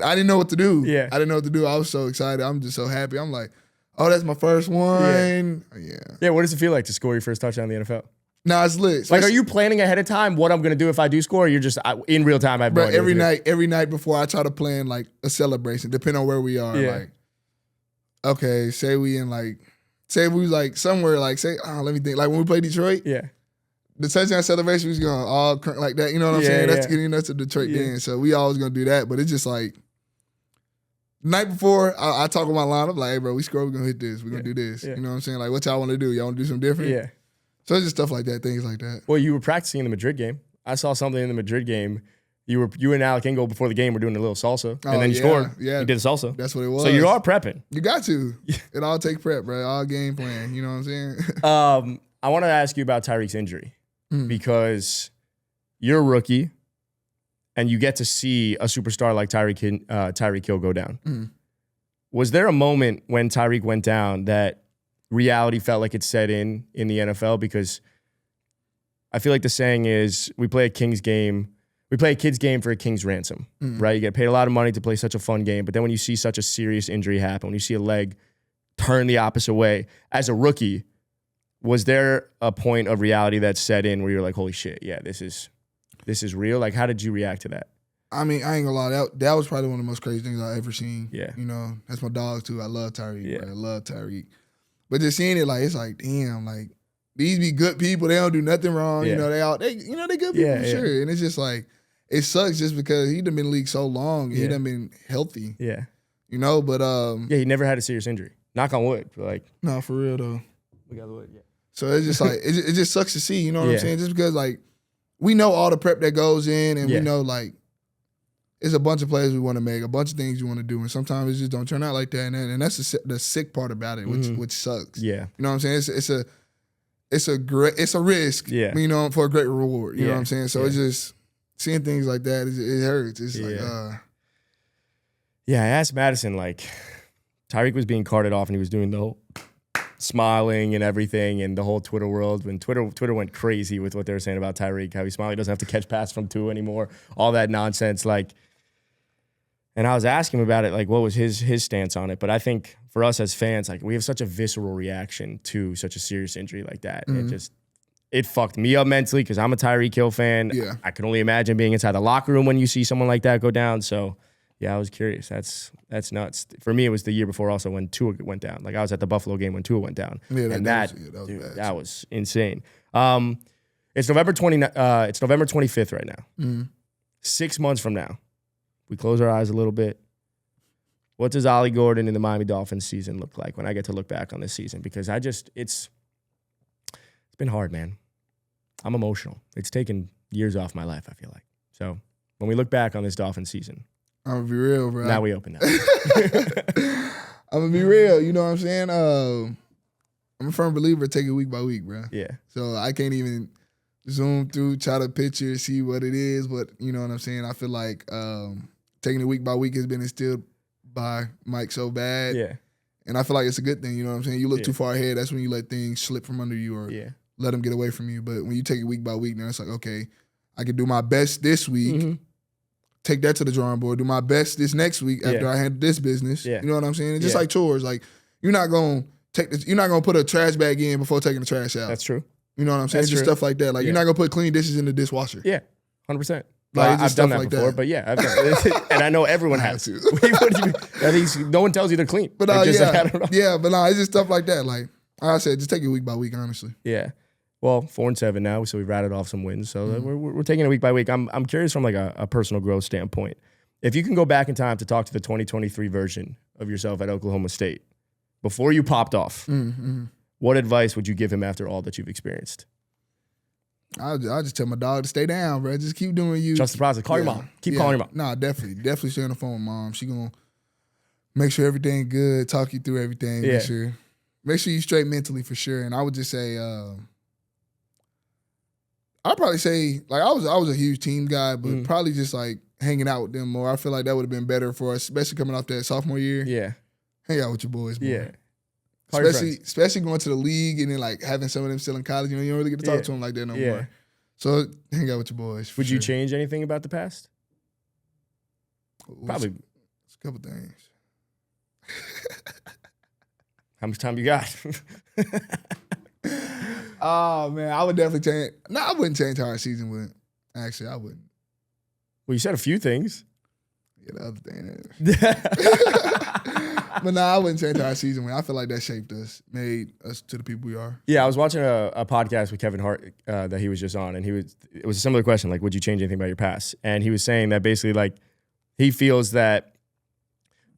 I didn't know what to do. Yeah. I didn't know what to do. I was so excited. I'm just so happy. I'm like, oh, that's my first one. Yeah. Yeah, what does it feel like to score your first touchdown in the NFL? Nah, it's lit. Like, are you planning ahead of time what I'm going to do if I do score, or you're just in real time? Bro, every night before I try to plan like a celebration, depending on where we are. Yeah. Like, okay, say we was like somewhere, like let me think. Like when we play Detroit, the touchdown celebration was going all like that. You know what I'm saying? That's getting us to Detroit then. So we always gonna do that. But it's just like, night before, I talk with my lineup, like, hey, bro, we score, we're going to hit this. We're going to do this. You know what I'm saying? Like, what y'all want to do? Y'all want to do something different? Yeah. So it's just stuff like that, things like that. Well, you were practicing in the Madrid game. I saw something in the Madrid game. You and Alec Ingold before the game were doing a little salsa, and then you scored. Yeah. You did a salsa. That's what it was. So you are prepping. You got to. It all takes prep, bro. All game plan. You know what I'm saying? I want to ask you about Tyreek's injury because you're a rookie and you get to see a superstar like Tyreek Hill go down. Was there a moment when Tyreek went down that reality felt like it set in the NFL? Because I feel like the saying is, we play a kid's game for a king's ransom, right? You get paid a lot of money to play such a fun game, but then when you see such a serious injury happen, when you see a leg turn the opposite way, as a rookie, was there a point of reality that set in where you're like, holy shit, yeah, this is real? Like, how did you react to that? I mean, I ain't gonna lie, that was probably one of the most crazy things I've ever seen. Yeah. You know, that's my dog too. I love Tyreek, bro. I love Tyreek. But just seeing it, like, it's like, damn, like, these be good people. They don't do nothing wrong. You know, they good people for sure. And it's just like, it sucks just because he done been in the league so long and he done been healthy. Yeah. You know, but he never had a serious injury. Knock on wood. Like, no, for real though. We got the wood, So it's just like, it just sucks to see, you know what I'm saying? Just because, like, we know all the prep that goes in and we know, like, it's a bunch of plays we want to make, a bunch of things you want to do, and sometimes it just don't turn out like that. And that's the sick part about it, which sucks. Yeah, you know what I'm saying? It's a risk. Yeah, you know, for a great reward. You know what I'm saying? So it's just seeing things like that. It hurts. It's like, I asked Mattison, like, Tyreek was being carted off and he was doing the whole smiling and everything, and the whole Twitter world, when Twitter went crazy with what they were saying about Tyreek, how he's smiling, doesn't have to catch pass from 2 anymore, all that nonsense, like. And I was asking him about it, like, what was his stance on it? But I think for us as fans, like, we have such a visceral reaction to such a serious injury like that. It fucked me up mentally because I'm a Tyreek Hill fan. Yeah. I can only imagine being inside the locker room when you see someone like that go down. So, yeah, I was curious. That's nuts. For me, it was the year before also when Tua went down. Like, I was at the Buffalo game when Tua went down. Yeah, that was insane. It's November 25th right now. 6 months from now. We close our eyes a little bit. What does Ollie Gordon in the Miami Dolphins season look like when I get to look back on this season? Because it's been hard, man. I'm emotional. It's taken years off my life, I feel like. So when we look back on this Dolphins season, I'm gonna be real, bro. Now we open that. I'm gonna be real. You know what I'm saying? I'm a firm believer. Take it week by week, bro. Yeah. So I can't even zoom through, try to picture, see what it is. But you know what I'm saying? I feel like taking it week by week has been instilled by Mike so bad. Yeah. And I feel like it's a good thing. You know what I'm saying? You look too far ahead. That's when you let things slip from under you or let them get away from you. But when you take it week by week, now it's like, okay, I can do my best this week. Take that to the drawing board. Do my best this next week after I handle this business. You know what I'm saying? It's just like chores. Like you're not gonna put a trash bag in before taking the trash out. That's true. You know what I'm saying? It's just stuff like that. Like you're not gonna put clean dishes in the dishwasher. Yeah, 100%. Like, I've done that like before, but I've done it. And I know everyone has. At least no one tells you to clean. But I don't know. It's just stuff like that. Like I said, just take it week by week, honestly. Yeah. Well, 4-7 now, so we've rattled off some wins. So we're taking it week by week. I'm curious from like a personal growth standpoint. If you can go back in time to talk to the 2023 version of yourself at Oklahoma State, before you popped off, what advice would you give him after all that you've experienced? I'll just tell my dog to stay down, bro. Just keep doing you. Trust the process. Call your mom. Keep calling your mom. Nah, definitely stay on the phone with mom. She gonna make sure everything good, talk you through everything. Make sure you straight mentally for sure. And I would just say, I'd probably say like I was a huge team guy, but probably just like hanging out with them more. I feel like that would have been better for us, especially coming off that sophomore year. Yeah, hang out with your boys more. Yeah. Especially going to the league and then like having some of them still in college. You know, you don't really get to talk to them like that no more. So hang out with your boys. Would you change anything about the past? Probably. It's a couple things. How much time you got? Oh, man, I would definitely change. No, I wouldn't change how our season went. Actually, I wouldn't. Well, you said a few things. Yeah, the other thing. But no, I wouldn't change how our season went. I feel like that shaped us, made us to the people we are. Yeah, I was watching a podcast with Kevin Hart that he was just on, and it was a similar question, like, would you change anything about your past? And he was saying that basically, like, he feels that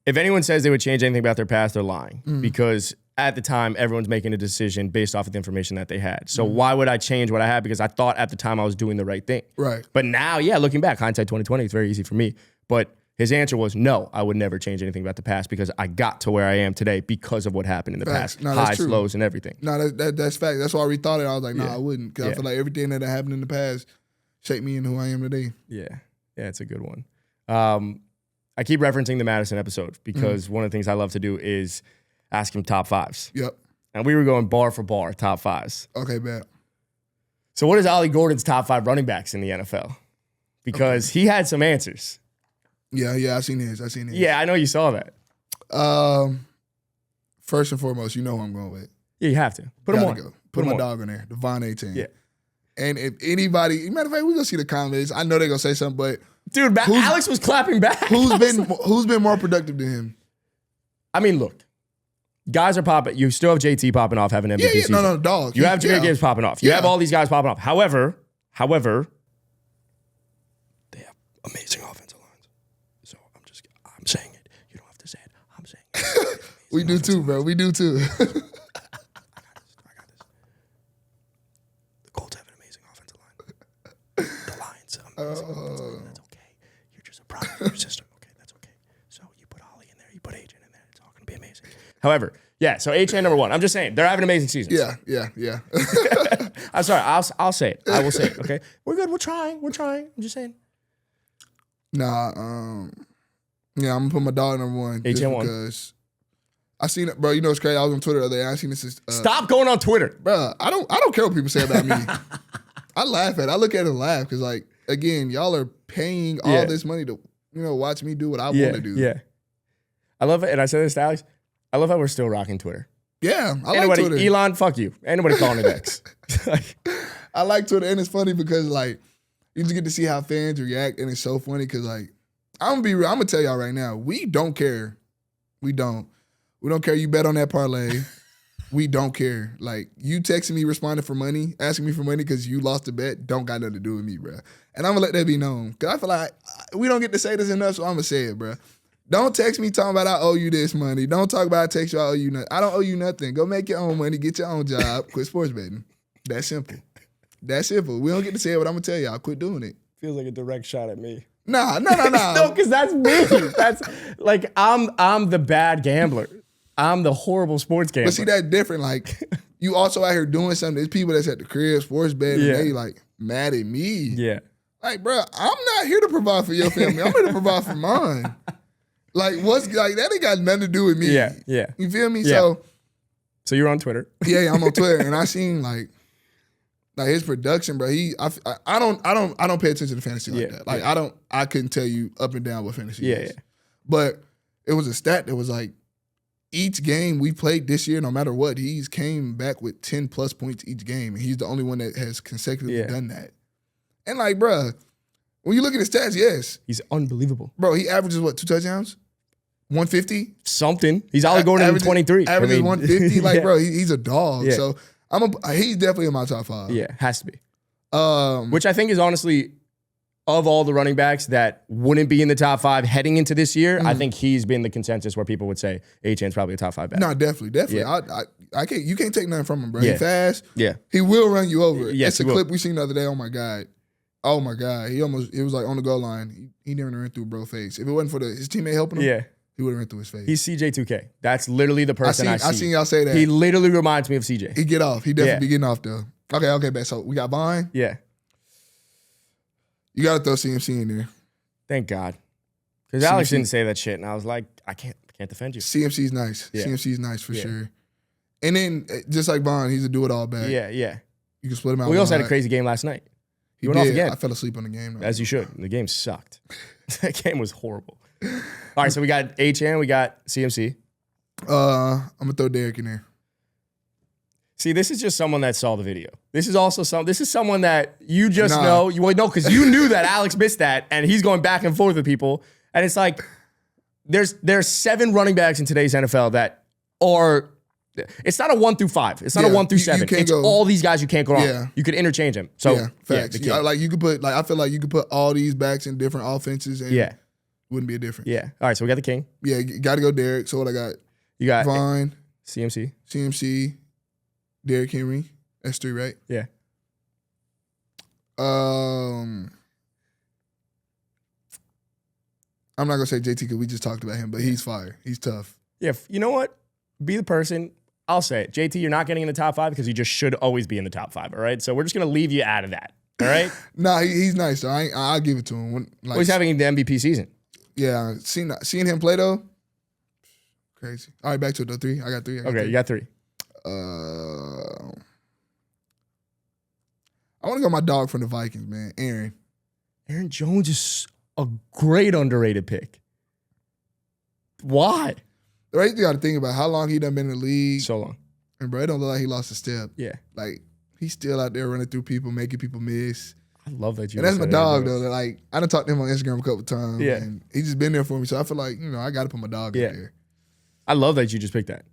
if anyone says they would change anything about their past, they're lying. Because at the time, everyone's making a decision based off of the information that they had. So why would I change what I had? Because I thought at the time I was doing the right thing. Right. But now, looking back, hindsight 2020, it's very easy for me. But his answer was, no, I would never change anything about the past because I got to where I am today because of what happened in the past. No, highs, lows, and everything. No, that's fact. That's why I rethought it. I was like, I wouldn't. Because I feel like everything that happened in the past shaped me into who I am today. Yeah, it's a good one. I keep referencing the Mattison episode because one of the things I love to do is ask him top fives. Yep. And we were going bar for bar, top fives. Okay, bet. So what is Ollie Gordon's top 5 running backs in the NFL? Because he had some answers. Yeah, I seen his. Yeah, I know you saw that. First and foremost, you know who I'm going with. Yeah, you have to. Put him on. Put my dog in there, De'Von Achane. Yeah. And if anybody, matter of fact, we're going to see the comments. I know they're going to say something, but. Dude, Alex was clapping back. Who's been more productive than him? I mean, look. Guys are popping. You still have JT popping off, having MVP season. No, dog. You have Jameer Gibbs popping off. You have all these guys popping off. However, they have amazing offensive lines. So I'm saying it. You don't have to say it. I'm saying it. We do too, bro. We do too. I got this. The Colts have an amazing offensive line. The Lions, amazing. That's okay. You're just a product of your system. Okay, that's okay. So you put Ollie in there, you put Agent in there. It's all going to be amazing. However, so Achane number 1. I'm just saying, they're having amazing seasons. Yeah. I'm sorry. I'll say it. I will say it, okay? We're good. We're trying. I'm just saying. Nah, I'm going to put my dog number 1. Achane 1. Because I seen it, bro. You know what's crazy? I was on Twitter the other day. I seen this. Stop going on Twitter. Bro, I don't care what people say about me. I laugh at it. I look at it and laugh because, like, again, y'all are paying all this money to, watch me do what I want to do. Yeah. I love it. And I said this to Alex. I love how we're still rocking Twitter. Yeah, I like Twitter. Elon, fuck you. Ain't nobody calling it X. I like Twitter, and it's funny because, like, you just get to see how fans react, and it's so funny because, like, I'm gonna tell y'all right now, we don't care. We don't care. You bet on that parlay. We don't care. Like, you texting me, responding for money, asking me for money because you lost a bet, don't got nothing to do with me, bro. And I'm gonna let that be known because I feel like we don't get to say this enough, so I'm gonna say it, bro. Don't text me talking about I owe you this money. Don't talk about I text you I owe you nothing. I don't owe you nothing. Go make your own money, get your own job, quit sports betting. That's simple. We don't get to say it, but I'm gonna tell y'all, quit doing it. Feels like a direct shot at me. No. No, because that's me. That's like I'm the bad gambler. I'm the horrible sports gambler. But see, that's different. Like, you also out here doing something. There's people that's at the crib, sports betting, and they like mad at me. Yeah. Like, bro, I'm not here to provide for your family. I'm here to provide for mine. Like, that ain't got nothing to do with me. Yeah. You feel me? Yeah. So you're on Twitter. Yeah, I'm on Twitter, and I seen like his production, bro. I don't pay attention to fantasy like that. Like, I couldn't tell you up and down what fantasy is. Yeah. But it was a stat that was like, each game we played this year, no matter what, he's came back with 10 plus points each game, and he's the only one that has consecutively done that. And like, bro, when you look at his stats, yes, he's unbelievable, bro. He averages what, 2 touchdowns, 150 something. He's Ollie Gordon in 23. Averages 150. Like, bro, he's a dog. So he's definitely in my top 5. Yeah, has to be. Which I think is honestly, of all the running backs that wouldn't be in the top 5 heading into this year, I think he's been the consensus where people would say Achane's probably a top 5 back. No, definitely. Yeah. I can't. You can't take nothing from him, bro. Yeah. He's fast. Yeah, he will run you over. Yes, it's a clip we seen the other day. Oh my god. It was like on the goal line. He never ran through bro face. If it wasn't for his teammate helping him, he would have ran through his face. He's CJ2K. That's literally the person I see. I seen y'all say that. He literally reminds me of CJ. He get off. He definitely be getting off though. Okay, bet. So we got Vine. Yeah. You got to throw CMC in there. Thank God. Because Alex didn't say that shit, and I was like, I can't defend you. CMC's nice. Yeah. CMC's nice for sure. And then, just like Vaughn, he's a do-it-all back. Yeah. You can split him out. We also had a crazy game last night. He went off again. I fell asleep on the game. As you should. The game sucked. That game was horrible. All right, so we got Achane, we got CMC. I'm going to throw Derek in there. See, this is just someone that saw the video. This is someone that you just know. You know because you knew that Alex missed that, and he's going back and forth with people. And it's like there's 7 running backs in today's NFL that are. It's not a 1 through 5. It's not a 1 through 7. It's all these guys you can't go wrong. Yeah. You could interchange them. So facts. Like you could put I feel like you could put all these backs in different offenses, and wouldn't be a difference. Yeah. All right. So we got the king. Yeah. Got to go Derek. So what I got? You got Vine, CMC. Derrick Henry. That's 3, right? Yeah. I'm not gonna say JT because we just talked about him, but he's fire. He's tough. Yeah. You know what? Be the person. I'll say it. JT, you're not getting in the top 5 because you just should always be in the top 5. All right. So we're just gonna leave you out of that. All right. Nah, he's nice. So I'll give it to him. He's having the MVP season. Yeah. Seeing him play though, crazy. All right, back to the 3. I got 3. You got 3. I want to go my dog from the Vikings, man. Aaron Jones is a great underrated pick. Why? Right, you got to think about how long he done been in the league. So long. And bro, it don't look like he lost a step. Yeah. Like, he's still out there running through people, making people miss. I love that you. And that's my dog, though. Like, I done talked to him on Instagram a couple times. Yeah. And he's just been there for me. So I feel like, I got to put my dog out there. I love that you just picked that.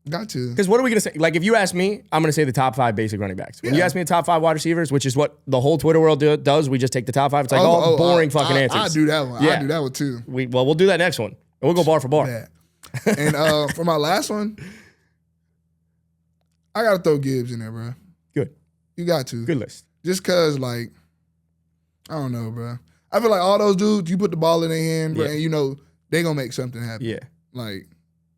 Got to. Because what are we going to say? Like, if you ask me, I'm going to say the top 5 basic running backs. When you ask me the top 5 wide receivers, which is what the whole Twitter world does, we just take the top 5. It's like all boring fucking answers. I do that one. Yeah. I do that one, too. We'll do that next one. And we'll go bar for bar. Yeah. And for my last one, I got to throw Gibbs in there, bro. Good. You got to. Good list. Just because, like, I don't know, bro. I feel like all those dudes, you put the ball in their hand, bro, and they going to make something happen. Yeah. Like,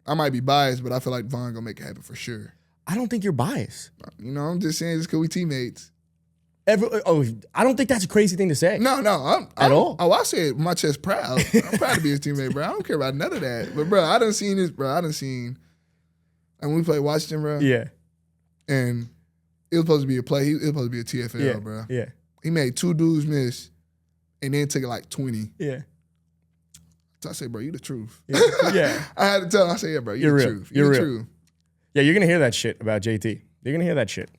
I might be biased, but I feel like Vaughn going to make it happen for sure. I don't think you're biased. I'm just saying just because we teammates. I don't think that's a crazy thing to say. No, at all. Oh, I say it with my chest proud. I'm proud to be his teammate, bro. I don't care about none of that. But, bro, I done seen this, bro. And when we played Washington, bro. Yeah. And it was supposed to be a play. It was supposed to be a TFL, bro. Yeah. He made 2 dudes miss and then took it like 20. Yeah. So I said, bro, you the truth. Yeah. I had to tell him, I said, yeah, bro, you're the real. truth. You're the real. truth. Yeah, you're going to hear that shit about JT. You're going to hear that shit.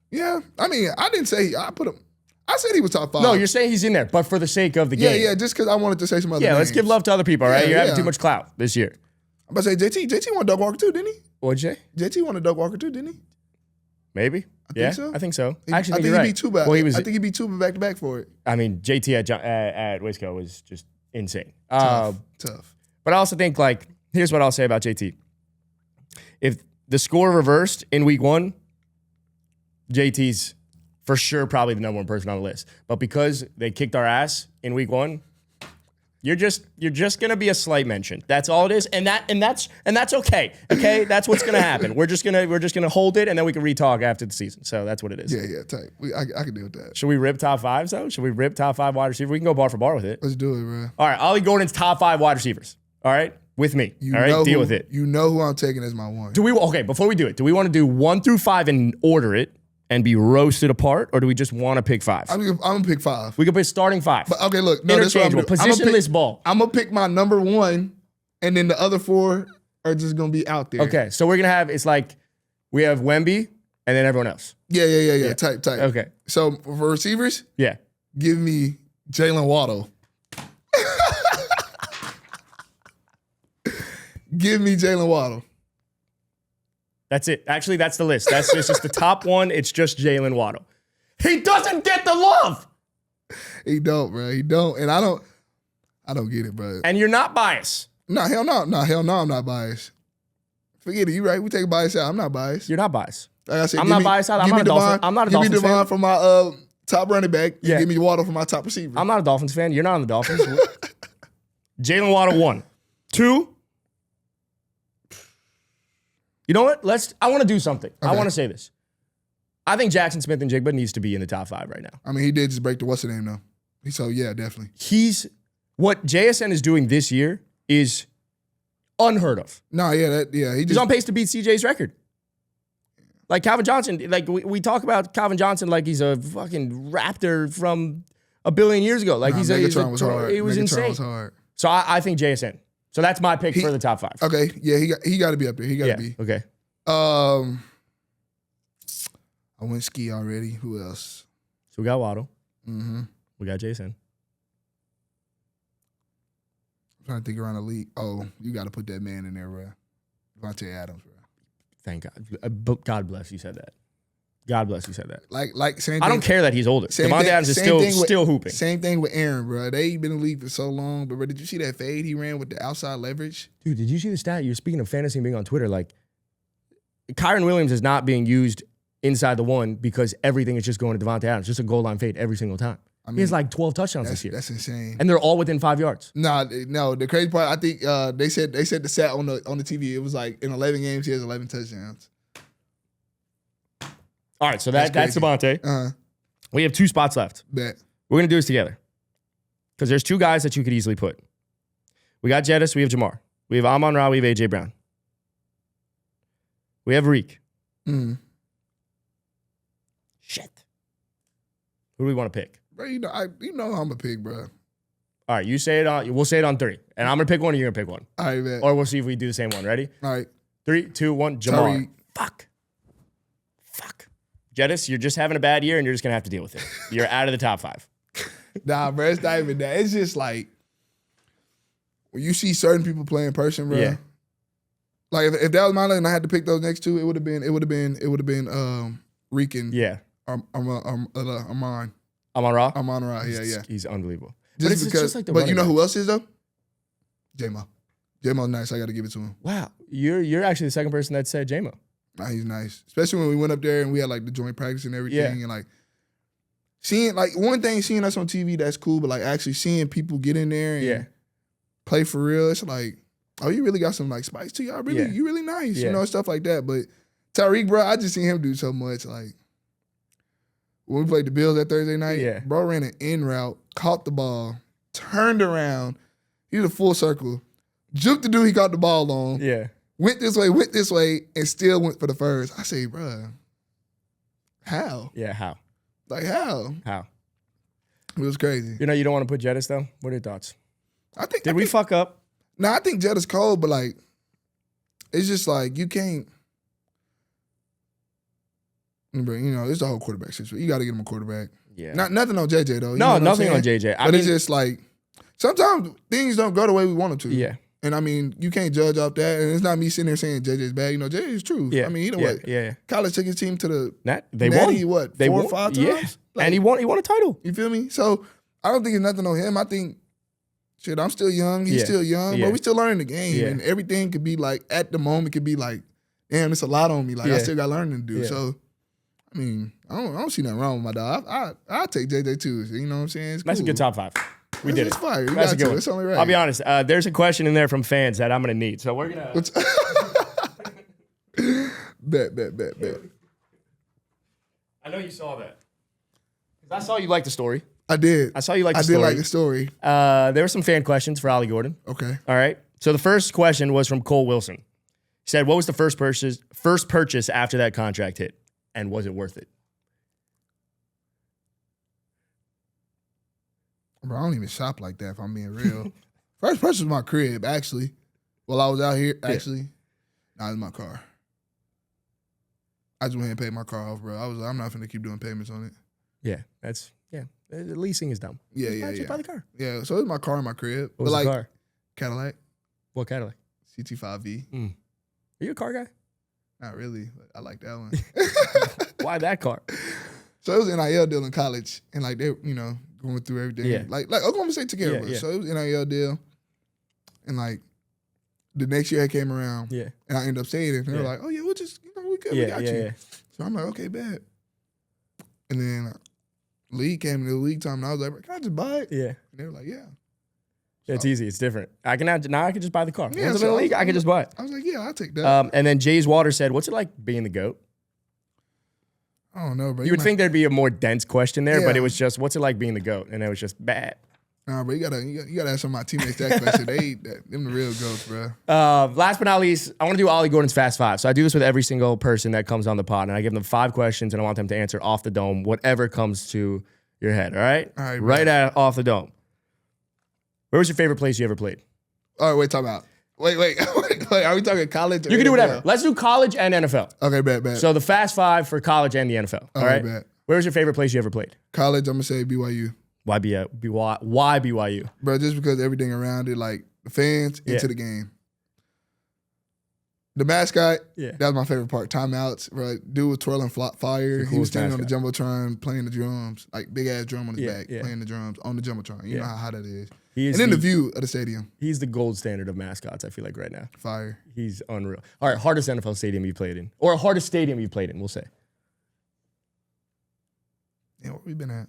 Yeah. I mean, I didn't say I put him. I said he was top 5. No, you're saying he's in there, but for the sake of the game. Yeah, just because I wanted to say some other names. Let's give love to other people, all right? You're having too much clout this year. I'm about to say, JT won Doak Walker too, didn't he? What'd you say? JT won a Doak Walker too, didn't he? Maybe. I think so. I think so. I think he beat 2 back. I think he beat 2 back-to-back for it. I mean, JT at Wisco was just insane. Tough. But I also think, like, here's what I'll say about JT. If the score reversed in week 1, JT's for sure probably the #1 person on the list. But because they kicked our ass in week 1, You're just gonna be a slight mention. That's all it is, and that's okay. Okay, that's what's gonna happen. We're just gonna hold it, and then we can re-talk after the season. So that's what it is. Yeah, tight. I can deal with that. Should we rip top 5s though? Should we rip top 5 wide receivers? We can go bar for bar with it. Let's do it, bro. All right, Ollie Gordon's top 5 wide receivers. All right, with me. All right, deal with it. You know who I'm taking as my one. Okay, before we do it, do we want to do 1 through 5 and order it and be roasted apart, or do we just want to pick 5? I'm gonna pick 5. We can pick starting 5. But okay, look, no, this is what I'm gonna do. Positionless ball. I'm gonna pick my number 1, and then the other 4 are just gonna be out there. Okay, so we're gonna have we have Wemby and then everyone else. Yeah. Type. Okay. So for receivers, yeah, give me Jalen Waddle. Give me Jalen Waddle. That's it. Actually, that's the list. It's just the top one. It's just Jalen Waddle. He doesn't get the love. He don't, bro. He don't. And I don't get it, bro. And you're not biased. No, hell no. No, hell no, I'm not biased. Forget it. You right. We take bias out. I'm not biased. You're not biased. Like I said, I'm not biased out. I'm not a Dolphin. I'm not a Dolphins fan. Give me De'Von for my top running back. Yeah. Give me Waddle for my top receiver. I'm not a Dolphins fan. You're not on the Dolphins. Jalen Waddle 1. 2. You know what? I want to do something. Okay. I want to say this. I think Jackson Smith-Njigba needs to be in the top 5 right now. I mean, he did just break the what's the name though. So yeah, definitely. What JSN is doing this year is unheard of. No, He's on pace to beat CJ's record. Like Calvin Johnson, like we talk about Calvin Johnson like he's a fucking Raptor from a billion years ago. Like Megatron was hard. It was insane. Was hard. So I think JSN. So that's my pick for the top 5. Okay, yeah, he got to be up there. He got to be. Okay. I went ski already. Who else? So we got Waddle. Mm-hmm. We got Jason. I'm trying to think around the league. Oh, you got to put that man in there, bro. Devontae Adams, bro. Thank God. God bless you said that. God bless you said that. Like same thing. I don't care that he's older. Devontae Adams is still hooping. Same thing with Aaron, bro. They been in the league for so long, but bro, did you see that fade he ran with the outside leverage? Dude, did you see the stat? You're speaking of fantasy and being on Twitter. Like, Kyron Williams is not being used inside the 1 because everything is just going to Devontae Adams. Just a goal line fade every single time. I mean, he has like 12 touchdowns this year. That's insane. And they're all within 5 yards. No, the crazy part, I think they said the stat on the TV. It was like in 11 games he has 11 touchdowns. All right, so that's Devontae. Uh-huh. We have 2 spots left. Bet. We're going to do this together. Because there's 2 guys that you could easily put. We got Jettis, we have Jamar. We have Amon-Ra, we have A.J. Brown. We have Reek. Mm. Shit. Who do we want to pick? Bro, you know I'm a pig, bro. All right, we'll say it on 3. And I'm going to pick one and you're going to pick one. All right, bet. Or we'll see if we do the same one. Ready? All right. 3, 2, 1, Jamar. Tyreek. Fuck. Jettis, you're just having a bad year and you're just going to have to deal with it. You're out of the top 5. Nah, bro, it's not even that. It's just like when you see certain people play in person, bro. Yeah. Like if that was my luck and I had to pick those next 2, it would have been Reek and Amon. Amon-Ra? Amon-Ra, yeah. He's unbelievable. But you know who else is though? J-Mo. J-Mo's nice. I got to give it to him. Wow, you're actually the second person that said J-Mo. Nah, he's nice. Especially when we went up there and we had like the joint practice and everything. Yeah. And like seeing, like one thing, seeing us on TV, that's cool. But like actually seeing people get in there and play for real, it's like, oh, you really got some like spice to you. You really nice, you know, stuff like that. But Tyreek, bro, I just seen him do so much. Like when we played the Bills that Thursday night, bro ran an in route, caught the ball, turned around, he did a full circle, juked the dude he caught the ball on. Yeah. Went this way, and still went for the first. I say, bro, how? Yeah, how? Like, how? How? It was crazy. You know, you don't want to put Jettis, though? What are your thoughts? Did we fuck up? No, I think Jettis cold, but, like, it's just like you can't. You know, it's the whole quarterback situation. You got to get him a quarterback. Yeah. Nothing on JJ, though. No, nothing on JJ. But it's just like, sometimes things don't go the way we want them to. Yeah. And I mean, you can't judge off that. And it's not me sitting there saying JJ's bad. You know, JJ's true. Yeah. I mean, what? Yeah. College took his team to the they Natty, won. What? They 4 won. or 5 times? Yeah. Like, and he won a title. You feel me? So I don't think it's nothing on him. I think, shit, I'm still young. He's still young. But we still learning the game. And everything could be like, at the moment, could be like, damn, it's a lot on me. Like, I still got learning to do. So, I mean, I don't see nothing wrong with my dog. I'll take JJ too. You know what I'm saying? It's That's cool. a good top 5. We did it. It's fire. You That's got a good to. one. It's only right. I'll be honest. There's a question in there from fans that I'm going to need. So we're going to. Bet. I know you saw that. I saw you like the story. I did. I saw you like the story. I did like the story. There were some fan questions for Ollie Gordon. Okay. All right. So the first question was from Cole Wilson. He said, what was the first purchase after that contract hit? And was it worth it? Bro, I don't even shop like that if I'm being real. First purchase was my crib, actually. While I was out here, actually. Nah, it's my car. I just went ahead and paid my car off, bro. I'm not finna keep doing payments on it. Yeah, leasing is dumb. Yeah. Just buy the car. Yeah, so it was my car and my crib. What was the car? Cadillac. What Cadillac? CT5V. Are you a car guy? Not really, but I like that one. Why that car? So it was an NIL deal in college, and like they, going through everything. Yeah. Like Oklahoma State took care of us. So it was an NIL deal, and like the next year it came around, and I ended up saying it, and they were like, "Oh yeah, we'll just, we good, we got you." Yeah. So I'm like, "Okay, bad." And then league came to the league time, and I was like, "Can I just buy it?" Yeah. And they were like, "Yeah." So, it's easy. It's different. I can just buy the car. Yeah, Once I'm in the league, I can just buy it. I was like, "Yeah, I'll take that." And then Jay's Water said, "What's it like being the GOAT?" I don't know, bro. You would think there'd be a more dense question there, but it was just, "What's it like being the GOAT?" And it was just bad. Nah, bro, you gotta have some of my teammates that question. Them the real GOATs, bro. Last but not least, I want to do Ollie Gordon's Fast Five. So I do this with every single person that comes on the pod, and I give them 5 questions, and I want them to answer off the dome, whatever comes to your head. All right? All right, right at off the dome. Where was your favorite place you ever played? All right, wait, talk about. Wait. Are we talking college? You can do whatever. Let's do college and NFL. Okay, bet. So the Fast Five for college and the NFL. All right? Bet. Where was your favorite place you ever played? College, I'm gonna say BYU. Why BYU? Bro, just because everything around it, like the fans into the game. The mascot, that was my favorite part. Timeouts, bro. Dude was twirling fire. He was standing on the Jumbotron playing the drums, like big ass drum on his back, playing the drums on the Jumbotron. You know how that is. And then the view of the stadium. He's the gold standard of mascots, I feel like, right now. Fire. He's unreal. All right, hardest NFL stadium you played in. Or hardest stadium you played in, we'll say. Yeah, where we been at?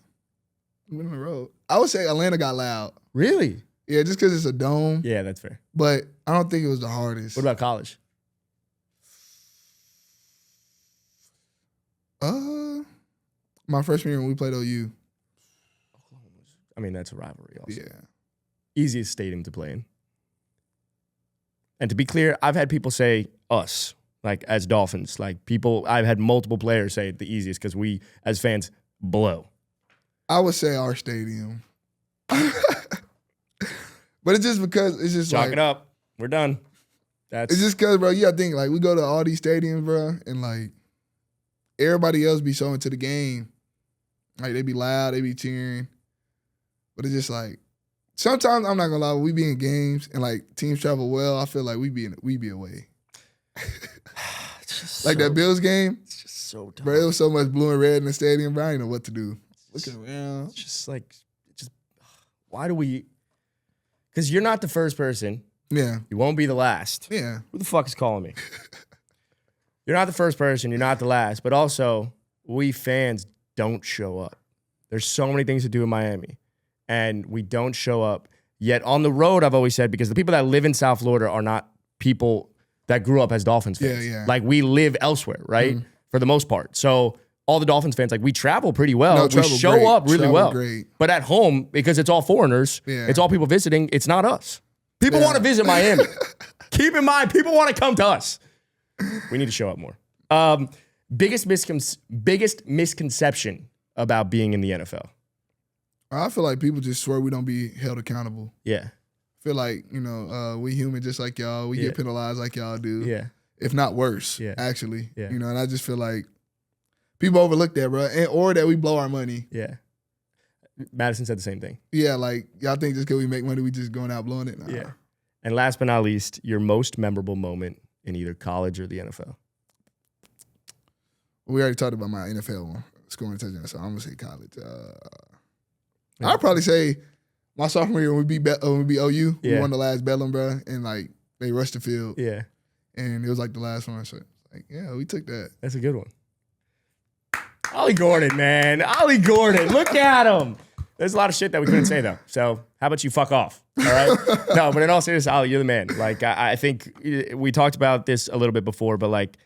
We've been on the road. I would say Atlanta got loud. Really? Yeah, just because it's a dome. Yeah, that's fair. But I don't think it was the hardest. What about college? My freshman year when we played OU. I mean, that's a rivalry also. Yeah. Easiest stadium to play in. And to be clear, I've had people say us, like as Dolphins. Like I've had multiple players say the easiest because we, as fans, blow. I would say our stadium. But it's just because it's just Chalk it up. We're done. It's just because, bro, you gotta think, like, we go to all these stadiums, bro, and like everybody else be so into the game. Like they be loud, they be cheering. But it's just like sometimes I'm not gonna lie, when we be in games and like teams travel well, I feel like we be away. Like that Bills game. It's just so dumb. Bro, it was so much blue and red in the stadium, bro. I didn't know what to do. Looking around. It's just like, why do we? Because you're not the first person. Yeah. You won't be the last. Yeah. Who the fuck is calling me? You're not the first person. You're not the last. But also, we fans don't show up. There's so many things to do in Miami. And we don't show up. Yet on the road, I've always said, because the people that live in South Florida are not people that grew up as Dolphins fans. Yeah. Like, we live elsewhere, right? Mm-hmm. For the most part. So all the Dolphins fans, like, we travel pretty well. We show up really well. Great. But at home, because it's all foreigners, it's all people visiting, it's not us. People want to visit Miami. Keep in mind, people want to come to us. We need to show up more. Biggest misconception about being in the NFL? I feel like people just swear we don't be held accountable. Yeah. I feel like, we human just like y'all. We get penalized like y'all do. Yeah. If not worse, actually. Yeah. And I just feel like people overlook that, bro. Or that we blow our money. Yeah. Mattison said the same thing. Yeah, like, y'all think just because we make money, we just going out blowing it? Nah. Yeah. And last but not least, your most memorable moment in either college or the NFL? We already talked about my NFL one, scoring touchdown, so I'm going to say college. I'd probably say my sophomore year when we beat OU, we won the last Bedlam, bro, and, like, they rushed the field. Yeah. And it was, like, the last one. So, like, yeah, we took that. That's a good one. Ollie Gordon, man. Ollie Gordon. Look at him. There's a lot of shit that we couldn't say, though. So how about you fuck off, all right? No, but in all seriousness, Ollie, you're the man. Like, I think we talked about this a little bit before, but, like,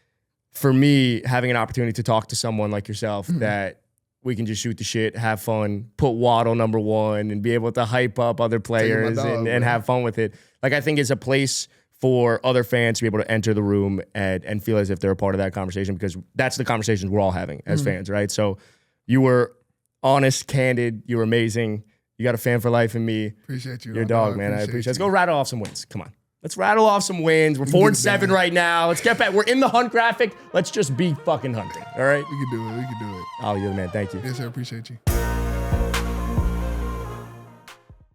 for me, having an opportunity to talk to someone like yourself that we can just shoot the shit, have fun, put Waddle number one, and be able to hype up other players and have fun with it. Like, I think it's a place for other fans to be able to enter the room and feel as if they're a part of that conversation, because that's the conversations we're all having as fans, right? So you were honest, candid, you were amazing. You got a fan for life in me. Appreciate you. You're a dog, man. I appreciate it. Let's go rattle off some wins. Come on. Let's rattle off some wins. We're 4-7 right now. Let's get back. We're in the hunt graphic. Let's just be fucking hunting, all right? We can do it. We can do it. Oh, you're the man. Thank you. Yes, sir. Appreciate you.